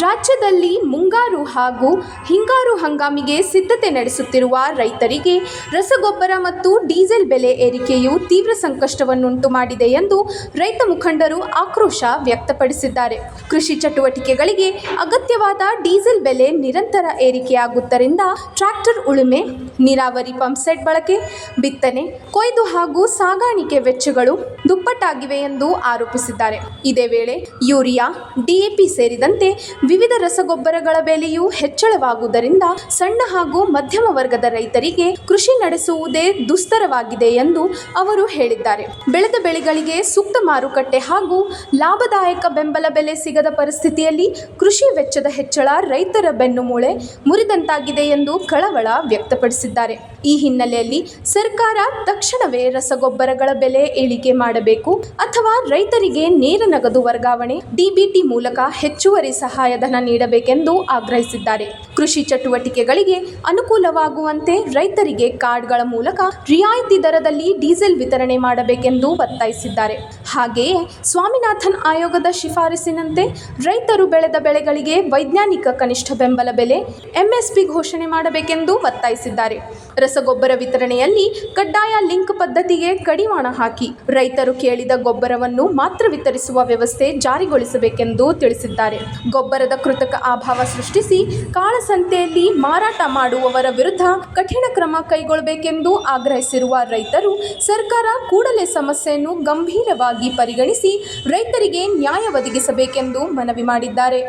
ರಾಜ್ಯದಲ್ಲಿ ಮುಂಗಾರು ಹಾಗೂ ಹಿಂಗಾರು ಹಂಗಾಮಿಗೆ ಸಿದ್ಧತೆ ನಡೆಸುತ್ತಿರುವ ರೈತರಿಗೆ ರಸಗೊಬ್ಬರ ಮತ್ತು ಡೀಸೆಲ್ ಬೆಲೆ ಏರಿಕೆಯು ತೀವ್ರ ಸಂಕಷ್ಟವನ್ನುಂಟು ಮಾಡಿದೆ ಎಂದು ರೈತ ಮುಖಂಡರು ಆಕ್ರೋಶ ವ್ಯಕ್ತಪಡಿಸಿದ್ದಾರೆ. ಕೃಷಿ ಚಟುವಟಿಕೆಗಳಿಗೆ ಅಗತ್ಯವಾದ ಡೀಸೆಲ್ ಬೆಲೆ ನಿರಂತರ ಏರಿಕೆಯಾಗುವುದರಿಂದ ಟ್ರ್ಯಾಕ್ಟರ್ ಉಳುಮೆ, ನೀರಾವರಿ ಪಂಪ್ಸೆಟ್ ಬಳಕೆ, ಬಿತ್ತನೆ, ಕೊಯ್ದು ಹಾಗೂ ಸಾಗಾಣಿಕೆ ವೆಚ್ಚಗಳು ದುಪ್ಪಟ್ಟಾಗಿವೆ ಎಂದು ಆರೋಪಿಸಿದ್ದಾರೆ. ಇದೇ ವೇಳೆ ಯೂರಿಯಾ, DAP ಸೇರಿದಂತೆ ವಿವಿಧ ರಸಗೊಬ್ಬರಗಳ ಬೆಲೆಯು ಹೆಚ್ಚಳವಾಗುವುದರಿಂದ ಸಣ್ಣ ಹಾಗೂ ಮಧ್ಯಮ ವರ್ಗದ ರೈತರಿಗೆ ಕೃಷಿ ನಡೆಸುವುದೇ ದುಸ್ತರವಾಗಿದೆ ಎಂದು ಅವರು ಹೇಳಿದ್ದಾರೆ. ಬೆಳೆದ ಬೆಳೆಗಳಿಗೆ ಸೂಕ್ತ ಮಾರುಕಟ್ಟೆ ಹಾಗೂ ಲಾಭದಾಯಕ ಬೆಂಬಲ ಬೆಲೆ ಸಿಗದ ಪರಿಸ್ಥಿತಿಯಲ್ಲಿ ಕೃಷಿ ವೆಚ್ಚದ ಹೆಚ್ಚಳ ರೈತರ ಬೆನ್ನುಮೂಳೆ ಮುರಿದಂತಾಗಿದೆ ಎಂದು ಕಳವಳ ವ್ಯಕ್ತಪಡಿಸಿದ್ದಾರೆ. ಈ ಹಿನ್ನೆಲೆಯಲ್ಲಿ ಸರ್ಕಾರ ತಕ್ಷಣವೇ ರಸಗೊಬ್ಬರಗಳ ಬೆಲೆ ಇಳಿಕೆ ಮಾಡಬೇಕು ಅಥವಾ ರೈತರಿಗೆ ನೇರ ನಗದು ವರ್ಗಾವಣೆ DBT ಮೂಲಕ ಹೆಚ್ಚುವರಿ ಸಹಾಯಧನ ನೀಡಬೇಕೆಂದು ಆಗ್ರಹಿಸಿದ್ದಾರೆ. ಕೃಷಿ ಚಟುವಟಿಕೆಗಳಿಗೆ ಅನುಕೂಲವಾಗುವಂತೆ ರೈತರಿಗೆ ಕಾರ್ಡ್ಗಳ ಮೂಲಕ ರಿಯಾಯಿತಿ ದರದಲ್ಲಿ ಡೀಸೆಲ್ ವಿತರಣೆ ಮಾಡಬೇಕೆಂದು ಒತ್ತಾಯಿಸಿದ್ದಾರೆ. ಹಾಗೆಯೇ ಸ್ವಾಮಿನಾಥನ್ ಆಯೋಗದ ಶಿಫಾರಸಿನಂತೆ ರೈತರು ಬೆಳೆದ ಬೆಳೆಗಳಿಗೆ ವೈಜ್ಞಾನಿಕ ಕನಿಷ್ಠ ಬೆಂಬಲ ಬೆಲೆ MSP ಘೋಷಣೆ ಮಾಡಬೇಕೆಂದು ಒತ್ತಾಯಿಸಿದ್ದಾರೆ. ರಸಗೊಬ್ಬರ ವಿತರಣೆಯಲ್ಲಿ ಕಡ್ಡಾಯ ಲಿಂಕ್ ಪದ್ಧತಿಗೆ ಕಡಿವಾಣ ಹಾಕಿ ರೈತರು ಕೇಳಿದ ಗೊಬ್ಬರವನ್ನು ಮಾತ್ರ ವಿತರಿಸುವ ವ್ಯವಸ್ಥೆ ಜಾರಿಗೊಳಿಸಬೇಕೆಂದು ತಿಳಿಸಿದ್ದಾರೆ. ಗೊಬ್ಬರದ ಕೃತಕ ಅಭಾವ ಸೃಷ್ಟಿಸಿ ಕಾಳಸಂತೆಯಲ್ಲಿ ಮಾರಾಟ ಮಾಡುವವರ ವಿರುದ್ಧ ಕಠಿಣ ಕ್ರಮ ಕೈಗೊಳ್ಳಬೇಕೆಂದು ಆಗ್ರಹಿಸಿರುವ ರೈತರು ಸರ್ಕಾರ ಕೂಡಲೇ ಸಮಸ್ಯೆಯನ್ನು ಗಂಭೀರವಾಗಿ ಪರಿಗಣಿಸಿ ರೈತರಿಗೆ ನ್ಯಾಯ ಒದಗಿಸಬೇಕೆಂದು ಮನವಿ ಮಾಡಿದ್ದಾರೆ.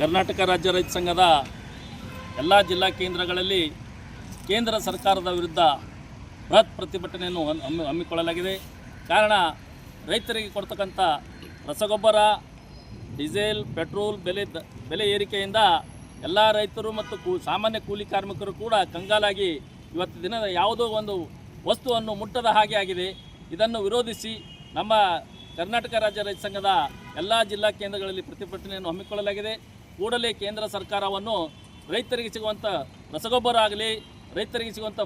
ಕರ್ನಾಟಕ ರಾಜ್ಯ ರೈತ ಸಂಘದ ಎಲ್ಲ ಜಿಲ್ಲಾ ಕೇಂದ್ರಗಳಲ್ಲಿ ಕೇಂದ್ರ ಸರ್ಕಾರದ ವಿರುದ್ಧ ಬೃಹತ್ ಪ್ರತಿಭಟನೆಯನ್ನು ಹಮ್ಮಿಕೊಳ್ಳಲಾಗಿದೆ. ಕಾರಣ, ರೈತರಿಗೆ ಕೊಡ್ತಕ್ಕಂಥ ರಸಗೊಬ್ಬರ, ಡೀಸೆಲ್, ಪೆಟ್ರೋಲ್ ಬೆಲೆ ಏರಿಕೆಯಿಂದ ಎಲ್ಲ ರೈತರು ಮತ್ತು ಸಾಮಾನ್ಯ ಕೂಲಿ ಕಾರ್ಮಿಕರು ಕೂಡ ಕಂಗಾಲಾಗಿ ಇವತ್ತು ದಿನದ ಯಾವುದೋ ಒಂದು ವಸ್ತುವನ್ನು ಮುಟ್ಟದ ಹಾಗೆ ಆಗಿದೆ. ಇದನ್ನು ವಿರೋಧಿಸಿ ನಮ್ಮ ಕರ್ನಾಟಕ ರಾಜ್ಯ ರೈತ ಸಂಘದ ಎಲ್ಲ ಜಿಲ್ಲಾ ಕೇಂದ್ರಗಳಲ್ಲಿ ಪ್ರತಿಭಟನೆಯನ್ನು ಹಮ್ಮಿಕೊಳ್ಳಲಾಗಿದೆ. ಕೂಡಲೇ ಕೇಂದ್ರ ಸರ್ಕಾರವನ್ನು ರೈತರಿಗೆ ಸಿಗುವಂಥ ರಸಗೊಬ್ಬರ ಆಗಲಿ, ರೈತರಿಗೆ ಸಿಗುವಂಥ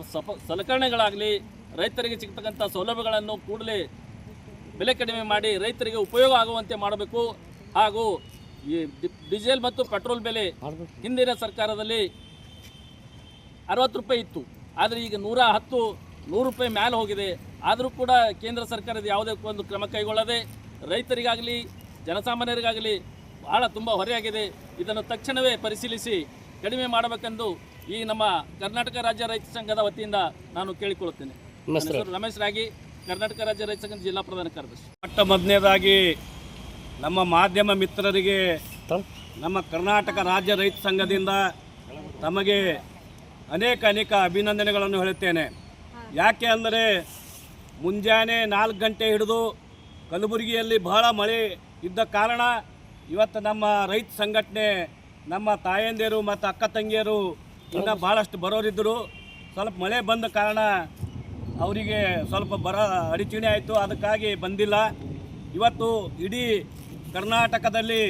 ಸಲಕರಣೆಗಳಾಗಲಿ, ರೈತರಿಗೆ ಸಿಗ್ತಕ್ಕಂಥ ಸೌಲಭ್ಯಗಳನ್ನು ಕೂಡಲೇ ಬೆಲೆ ಕಡಿಮೆ ಮಾಡಿ ರೈತರಿಗೆ ಉಪಯೋಗ ಆಗುವಂತೆ ಮಾಡಬೇಕು. ಹಾಗೂ ಈ ಡೀಸೆಲ್ ಮತ್ತು ಪೆಟ್ರೋಲ್ ಬೆಲೆ ಹಿಂದಿನ ಸರ್ಕಾರದಲ್ಲಿ 60 ರೂಪಾಯಿ ಇತ್ತು, ಆದರೆ ಈಗ 110-100 ರೂಪಾಯಿ ಮೇಲೆ ಹೋಗಿದೆ. ಆದರೂ ಕೂಡ ಕೇಂದ್ರ ಸರ್ಕಾರದ ಯಾವುದೇ ಒಂದು ಕ್ರಮ ಕೈಗೊಳ್ಳದೆ ರೈತರಿಗಾಗಲಿ ಜನಸಾಮಾನ್ಯರಿಗಾಗಲಿ ಬಹಳ ತುಂಬ ಹೊರೆಯಾಗಿದೆ. ಇದನ್ನು ತಕ್ಷಣವೇ ಪರಿಶೀಲಿಸಿ ಕಡಿಮೆ ಮಾಡಬೇಕೆಂದು ಈ ನಮ್ಮ ಕರ್ನಾಟಕ ರಾಜ್ಯ ರೈತ ಸಂಘದ ವತಿಯಿಂದ ನಾನು ಕೇಳಿಕೊಳ್ಳುತ್ತೇನೆ. ರಮೇಶ್ ರಾಗಿ, ಕರ್ನಾಟಕ ರಾಜ್ಯ ರೈತ ಸಂಘದ ಜಿಲ್ಲಾ ಪ್ರಧಾನ ಕಾರ್ಯದರ್ಶಿ. ಮೊದಲನೇದಾಗಿ ನಮ್ಮ ಮಾಧ್ಯಮ ಮಿತ್ರರಿಗೆ ನಮ್ಮ ಕರ್ನಾಟಕ ರಾಜ್ಯ ರೈತ ಸಂಘದಿಂದ ತಮಗೆ ಅನೇಕ ಅಭಿನಂದನೆಗಳನ್ನು ಹೇಳುತ್ತೇನೆ. ಯಾಕೆ ಅಂದರೆ ಮುಂಜಾನೆ 4 ಗಂಟೆ ಹಿಡಿದು ಕಲಬುರಗಿಯಲ್ಲಿ ಬಹಳ ಮಳೆ ಇದ್ದ ಕಾರಣ ಇವತ್ತು ನಮ್ಮ ರೈತ ಸಂಘಟನೆ, ನಮ್ಮ ತಾಯಂದಿರು ಮತ್ತು ಅಕ್ಕ ತಂಗಿಯರು ಇನ್ನೂ ಭಾಳಷ್ಟು ಬರೋರಿದ್ದರು. ಸ್ವಲ್ಪ ಮಳೆ ಬಂದ ಕಾರಣ ಅವರಿಗೆ ಸ್ವಲ್ಪ ಅಡಚಣೆ ಆಯಿತು, ಅದಕ್ಕಾಗಿ ಬಂದಿಲ್ಲ. ಇವತ್ತು ಇಡೀ ಕರ್ನಾಟಕದಲ್ಲಿ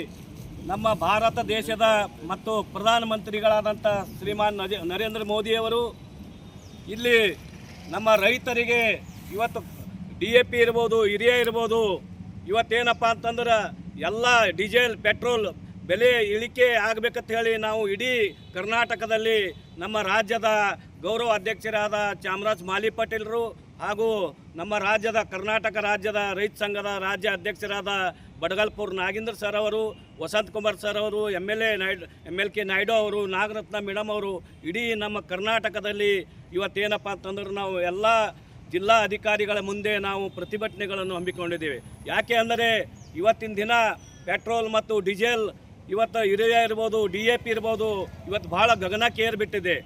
ನಮ್ಮ ಭಾರತ ದೇಶದ ಮತ್ತು ಪ್ರಧಾನಮಂತ್ರಿಗಳಾದಂಥ ಶ್ರೀಮಾನ್ ನರೇಂದ್ರ ಮೋದಿಯವರು ಇಲ್ಲಿ ನಮ್ಮ ರೈತರಿಗೆ ಇವತ್ತು DAP ಇರ್ಬೋದು, ಯೂರಿಯಾ ಇರ್ಬೋದು, ಇವತ್ತೇನಪ್ಪ ಅಂತಂದ್ರೆ ಎಲ್ಲ ಡೀಸೆಲ್ ಪೆಟ್ರೋಲ್ ಬೆಲೆ ಇಳಿಕೆ ಆಗಬೇಕಂತ ಹೇಳಿ ನಾವು ಇಡೀ ಕರ್ನಾಟಕದಲ್ಲಿ ನಮ್ಮ ರಾಜ್ಯದ ಗೌರವ ಅಧ್ಯಕ್ಷರಾದ ಚಾಮರಾಜ್ ಮಾಲಿ ಪಾಟೀಲರು ಹಾಗೂ ನಮ್ಮ ರಾಜ್ಯದ ಕರ್ನಾಟಕ ರಾಜ್ಯದ ರೈತ ಸಂಘದ ರಾಜ್ಯ ಅಧ್ಯಕ್ಷರಾದ ಬಡಗಲ್ಪುರ್ ನಾಗೇಂದ್ರ ಸರ್ ಅವರು, ವಸಂತ್ ಕುಮಾರ್ ಸರ್ ಅವರು, MLK ನಾಯ್ಡು ಅವರು, ನಾಗರತ್ನ ಮೇಡಮ್ ಅವರು, ಇಡೀ ನಮ್ಮ ಕರ್ನಾಟಕದಲ್ಲಿ ಇವತ್ತೇನಪ್ಪ ಅಂತಂದ್ರೆ ನಾವು ಎಲ್ಲ ಜಿಲ್ಲಾ ಅಧಿಕಾರಿಗಳ ಮುಂದೆ ನಾವು ಪ್ರತಿಭಟನೆಗಳನ್ನು ಹಮ್ಮಿಕೊಂಡಿದ್ದೇವೆ. ಯಾಕೆ ಅಂದರೆ ಇವತ್ತಿನ ದಿನ ಪೆಟ್ರೋಲ್ ಮತ್ತು ಡೀಸೆಲ್, ಇವತ್ತು ಯೂರಿಯಾ ಇರ್ಬೋದು, DAP ಇರ್ಬೋದು, ಇವತ್ತು ಭಾಳ ಗಗನಕ್ಕೇರಿಬಿಟ್ಟಿದೆ.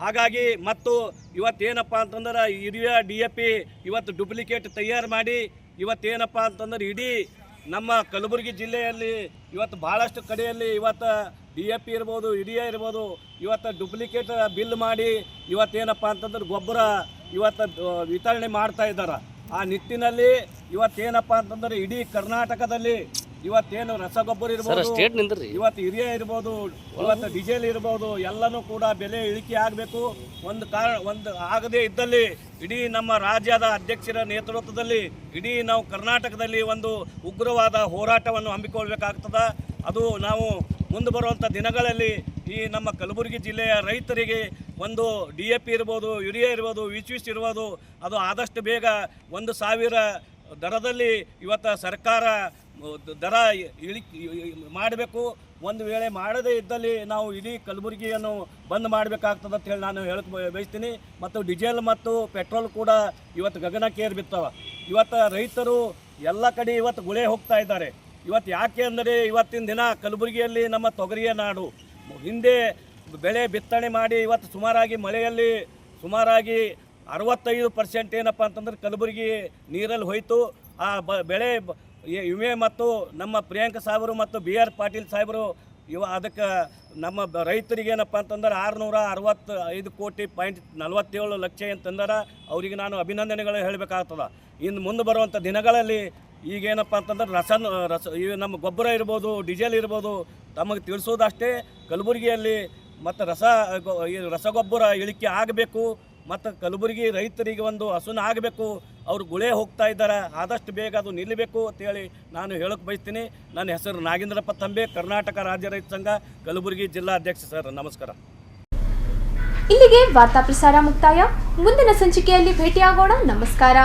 ಹಾಗಾಗಿ ಮತ್ತು ಇವತ್ತೇನಪ್ಪ ಅಂತಂದ್ರೆ ಯೂರಿಯಾ DAP ಇವತ್ತು ಡುಪ್ಲಿಕೇಟ್ ತಯಾರು ಮಾಡಿ ಇವತ್ತೇನಪ್ಪ ಅಂತಂದ್ರೆ ಇಡೀ ನಮ್ಮ ಕಲಬುರಗಿ ಜಿಲ್ಲೆಯಲ್ಲಿ ಇವತ್ತು ಭಾಳಷ್ಟು ಕಡೆಯಲ್ಲಿ ಇವತ್ತು DAP ಇರ್ಬೋದು, ಯೂರಿಯಾ ಇರ್ಬೋದು, ಇವತ್ತು ಡುಪ್ಲಿಕೇಟ್ ಬಿಲ್ ಮಾಡಿ ಇವತ್ತೇನಪ್ಪ ಅಂತಂದ್ರೆ ಗೊಬ್ಬರ ಇವತ್ತು ವಿತರಣೆ ಮಾಡ್ತಾ ಇದ್ದಾರೆ. ಆ ನಿಟ್ಟಿನಲ್ಲಿ ಇವತ್ತೇನಪ್ಪ ಅಂತಂದ್ರೆ ಇಡೀ ಕರ್ನಾಟಕದಲ್ಲಿ ಇವತ್ತೇನು ರಸಗೊಬ್ಬರ ಇರ್ಬೋದು, ಇವತ್ತು ಯೂರಿಯಾ ಇರ್ಬೋದು, ಇವತ್ತು ಡೀಸೆಲ್ ಇರ್ಬೋದು, ಎಲ್ಲನೂ ಕೂಡ ಬೆಲೆ ಇಳಿಕೆ ಆಗಬೇಕು. ಒಂದು ಆಗದೇ ಇದ್ದಲ್ಲಿ ಇಡೀ ನಮ್ಮ ರಾಜ್ಯದ ಅಧ್ಯಕ್ಷರ ನೇತೃತ್ವದಲ್ಲಿ ಇಡೀ ನಾವು ಕರ್ನಾಟಕದಲ್ಲಿ ಒಂದು ಉಗ್ರವಾದ ಹೋರಾಟವನ್ನು ಹಮ್ಮಿಕೊಳ್ಬೇಕಾಗ್ತದೆ. ಅದು ನಾವು ಮುಂದೆ ಬರುವಂಥ ದಿನಗಳಲ್ಲಿ ಈ ನಮ್ಮ ಕಲಬುರಗಿ ಜಿಲ್ಲೆಯ ರೈತರಿಗೆ ಒಂದು DAP ಇರ್ಬೋದು, ಯೂರಿಯಾ ಇರ್ಬೋದು, ವಿಶ್ವಿಸ್ ಇರ್ಬೋದು, ಅದು ಆದಷ್ಟು ಬೇಗ 1,000 ದರದಲ್ಲಿ ಇವತ್ತು ಸರ್ಕಾರ ದರ ಮಾಡಬೇಕು. ಒಂದು ವೇಳೆ ಮಾಡದೇ ಇದ್ದಲ್ಲಿ ನಾವು ಇಡೀ ಕಲಬುರಗಿಯನ್ನು ಬಂದ್ ಮಾಡಬೇಕಾಗ್ತದೆ ಅಂತ ಹೇಳಿ ನಾನು ಹೇಳಕ್ಕೆ ಬಯಸ್ತೀನಿ. ಮತ್ತು ಡೀಸೆಲ್ ಮತ್ತು ಪೆಟ್ರೋಲ್ ಕೂಡ ಇವತ್ತು ಗಗನಕ್ಕೇರಿ ಬಿತ್ತವ. ಇವತ್ತು ರೈತರು ಎಲ್ಲ ಕಡೆ ಇವತ್ತು ಗುಳೆ ಹೋಗ್ತಾ ಇದ್ದಾರೆ. ಇವತ್ತು ಯಾಕೆ ಅಂದರೆ ಇವತ್ತಿನ ದಿನ ಕಲಬುರಗಿಯಲ್ಲಿ ನಮ್ಮ ತೊಗರಿಯ ನಾಡು. ಹಿಂದೆ ಬೆಳೆ ಬಿತ್ತನೆ ಮಾಡಿ ಇವತ್ತು ಮಳೆಯಲ್ಲಿ ಸುಮಾರಾಗಿ 65% ಏನಪ್ಪ ಅಂತಂದ್ರೆ ಕಲಬುರಗಿ ನೀರಲ್ಲಿ ಹೋಯಿತು. ಆ ಬೆಳೆ ವಿಮೆ ಮತ್ತು ನಮ್ಮ ಪ್ರಿಯಾಂಕ ಸಾಹೇಬರು ಮತ್ತು BR ಪಾಟೀಲ್ ಸಾಹೇಬರು ಅದಕ್ಕೆ ನಮ್ಮ ರೈತರಿಗೆ ಏನಪ್ಪ ಅಂತಂದ್ರೆ 665.47 ಲಕ್ಷ ಅಂತಂದ್ರೆ ಅವರಿಗೆ ನಾನು ಅಭಿನಂದನೆಗಳು ಹೇಳಬೇಕಾಗ್ತದೆ. ಇನ್ನು ಮುಂದೆ ಬರುವಂಥ ದಿನಗಳಲ್ಲಿ ಈಗೇನಪ್ಪ ಅಂತಂದ್ರೆ ನಮ್ಮ ಗೊಬ್ಬರ ಇರ್ಬೋದು, ಡೀಸೆಲ್ ಇರ್ಬೋದು, ತಮಗೆ ತಿಳಿಸೋದಷ್ಟೇ ಕಲಬುರಗಿಯಲ್ಲಿ ಮತ್ತು ರಸಗೊಬ್ಬರ ಇಳಿಕೆ ಆಗಬೇಕು. ಮತ್ತು ಕಲಬುರಗಿ ರೈತರಿಗೆ ಒಂದು ಹಸುನ ಆಗಬೇಕು. ಅವರು ಗುಳೆ ಹೋಗ್ತಾ ಇದ್ದಾರೆ, ಆದಷ್ಟು ಬೇಗ ಅದು ನಿಲ್ಲಬೇಕು ಅಂತೇಳಿ ನಾನು ಹೇಳಕ್ಕೆ ಬಯಸ್ತೀನಿ. ನನ್ನ ಹೆಸರು ನಾಗೇಂದ್ರಪ್ಪ ತಂಬೆ, ಕರ್ನಾಟಕ ರಾಜ್ಯ ರೈತ ಸಂಘ ಕಲಬುರಗಿ ಜಿಲ್ಲಾ ಅಧ್ಯಕ್ಷ ಸರ್. ನಮಸ್ಕಾರ. ಇಲ್ಲಿಗೆ ವಾರ್ತಾ ಪ್ರಸಾರ ಮುಕ್ತಾಯ. ಮುಂದಿನ ಸಂಚಿಕೆಯಲ್ಲಿ ಭೇಟಿಯಾಗೋಣ. ನಮಸ್ಕಾರ.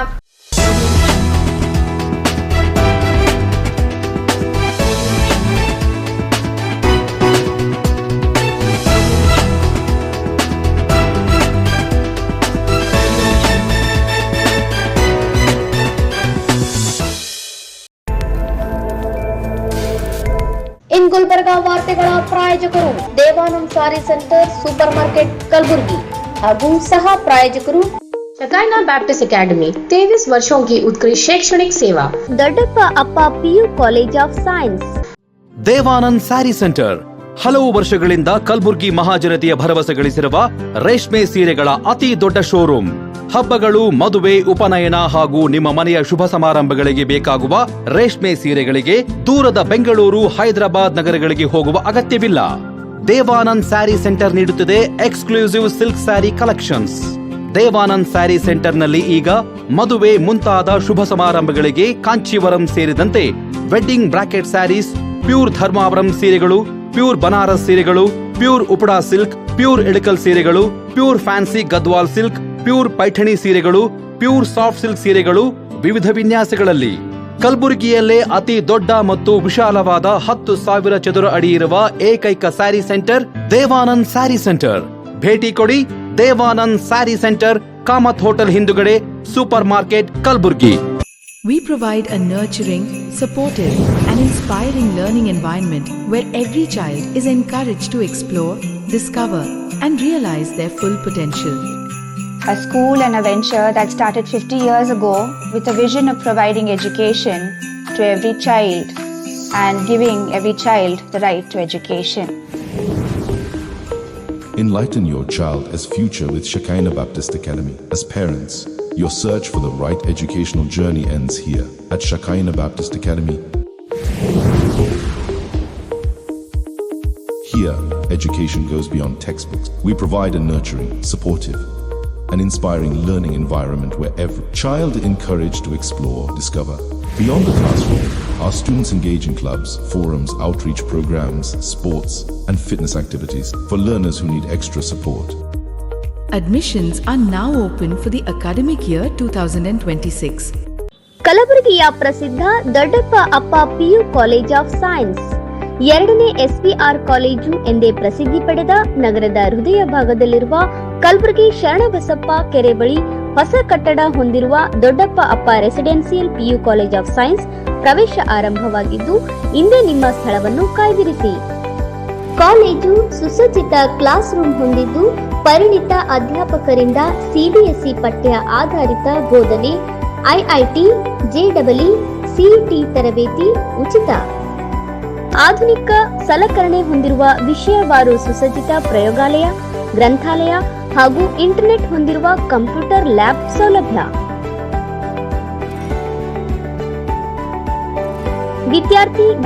ಇನ್ ಗುಲ್ಬರ್ಗಾ ವಾರ್ತೆಗಳ ಪ್ರಾಯೋಜಕರು ದೇವಾನಂದ್ ಸಾರಿ ಸೆಂಟರ್ ಸೂಪರ್ ಮಾರ್ಕೆಟ್ कलबुर्गी ಹಾಗೂ सह प्रायोजकರು शकाइना बैप्टिस्ट अकेडमी 23 वर्षों की उत्कृष्ट शैक्षणिक सेवा ದೊಡ್ಡಪ್ಪ ಅಪ್ಪ PU college of science. Devanand sari centre ಹಲವು ವರ್ಷಗಳಿಂದ ಕಲಬುರ್ಗಿ ಮಹಾಜನತೆಯ ಭರವಸೆ ಗಳಿಸಿರುವ ರೇಷ್ಮೆ ಸೀರೆಗಳ ಅತಿ ದೊಡ್ಡ ಶೋರೂಮ್. ಹಬ್ಬಗಳು, ಮದುವೆ, ಉಪನಯನ ಹಾಗೂ ನಿಮ್ಮ ಮನೆಯ ಶುಭ ಸಮಾರಂಭಗಳಿಗೆ ಬೇಕಾಗುವ ರೇಷ್ಮೆ ಸೀರೆಗಳಿಗೆ ದೂರದ ಬೆಂಗಳೂರು, ಹೈದರಾಬಾದ್ ನಗರಗಳಿಗೆ ಹೋಗುವ ಅಗತ್ಯವಿಲ್ಲ. ದೇವಾನಂದ್ ಸ್ಯಾರಿ ಸೆಂಟರ್ ನೀಡುತ್ತಿದೆ exclusive silk saree collections. Devanand saree ಸೆಂಟರ್ನಲ್ಲಿ ಈಗ ಮದುವೆ ಮುಂತಾದ ಶುಭ ಸಮಾರಂಭಗಳಿಗೆ ಕಾಂಚೀವರಂ ಸೇರಿದಂತೆ wedding brocade sarees, pure Dharmavaram ಸೀರೆಗಳು, ಪ್ಯೂರ್ ಬನಾರಸ್ ಸೀರೆಗಳು, pure Uppada silk, pure Ilkal ಸೀರೆಗಳು, pure fancy Gadwal silk, pure Paithani ಸೀರೆಗಳು, ಪ್ಯೂರ್ ಸಾಫ್ಟ್ ಸಿಲ್ಕ್ ಸೀರೆಗಳು ವಿವಿಧ ವಿನ್ಯಾಸಗಳಲ್ಲಿ. ಕಲಬುರಗಿಯಲ್ಲೇ ಅತಿ ದೊಡ್ಡ ಮತ್ತು ವಿಶಾಲವಾದ 10,000 ಚದುರ ಅಡಿ ಇರುವ ಏಕೈಕ ಸ್ಯಾರಿ ಸೆಂಟರ್ ದೇವಾನಂದ್ ಸ್ಯಾರಿ ಸೆಂಟರ್. ಭೇಟಿ ಕೊಡಿ. ದೇವಾನಂದ್ ಸ್ಯಾರಿ ಸೆಂಟರ್, ಕಾಮತ್ ಹೋಟೆಲ್ ಹಿಂದುಗಡೆ, supermarket, Kalaburagi. We provide a nurturing, supportive, and inspiring learning environment where every child is encouraged to explore, discover, and realize their full potential. A school and a venture that started 50 years ago with a vision of providing education to every child and giving every child the right to education. Enlighten your child as future with Shekinah Baptist Academy. As parents, your search for the right educational journey ends here at Shekinah Baptist Academy. Here, education goes beyond textbooks. We provide a nurturing, supportive, and inspiring learning environment where every child is encouraged to explore, discover. Beyond the classroom, our students engage in clubs, forums, outreach programs, sports, and fitness activities for learners who need extra support. Admissions are now open for the academic year 2026. ಕಲಬುರಗಿಯ ಪ್ರಸಿದ್ಧ ದೊಡ್ಡಪ್ಪ ಅಪ್ಪ ಪಿಯು ಕಾಲೇಜ್ ಆಫ್ ಸೈನ್ಸ್ 2ನೇ SPR ಕಾಲೇಜು ಎಂದೇ ಪ್ರಸಿದ್ಧಿ ಪಡೆದ ನಗರದ ಹೃದಯ ಭಾಗದಲ್ಲಿರುವ ಕಲಬುರಗಿ ಶರಣಬಸಪ್ಪ ಕೆರೆ ಬಳಿ ಹೊಸ ಕಟ್ಟಡ ಹೊಂದಿರುವ ದೊಡ್ಡಪ್ಪ ಅಪ್ಪ residential PU college of science ಪ್ರವೇಶ ಆರಂಭವಾಗಿದ್ದು ಇಂದೇ ನಿಮ್ಮ ಸ್ಥಳವನ್ನು ಕಾಯ್ದಿರಿಸಿ. ಕಾಲೇಜು ಸುಸಜ್ಜಿತ ಕ್ಲಾಸ್ ರೂಮ್ ಹೊಂದಿದ್ದು ಪರಿಣಿತ ಅಧ್ಯಾಪಕರಿಂದ CBSE ಪಠ್ಯ ಆಧಾರಿತ ಬೋಧನೆ, IIT, JEE, CET ತರಬೇತಿ ಉಚಿತ. ಆಧುನಿಕ ಸಲಕರಣೆ ಹೊಂದಿರುವ ವಿಷಯವಾರು ಸುಸಜ್ಜಿತ ಪ್ರಯೋಗಾಲಯ, ಗ್ರಂಥಾಲಯ ಹಾಗೂ ಇಂಟರ್ನೆಟ್ ಹೊಂದಿರುವ ಕಂಪ್ಯೂಟರ್ ಲ್ಯಾಬ್ ಸೌಲಭ್ಯ.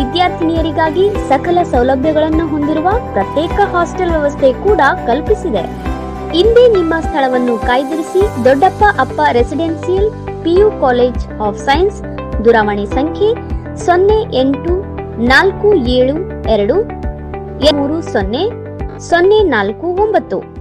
ವಿದ್ಯಾರ್ಥಿನಿಯರಿಗಾಗಿ ಸಕಲ ಸೌಲಭ್ಯಗಳನ್ನು ಹೊಂದಿರುವ ಪ್ರತ್ಯೇಕ ಹಾಸ್ಟೆಲ್ ವ್ಯವಸ್ಥೆ ಕೂಡ ಕಲ್ಪಿಸಿದೆ. ಇಂದೇ ನಿಮ್ಮ ಸ್ಥಳವನ್ನು ಕಾಯ್ದಿರಿಸಿ. ದೊಡ್ಡಪ್ಪ ಅಪ್ಪ residential PU college of science. ದೂರವಾಣಿ ಸಂಖ್ಯೆ 0847230049.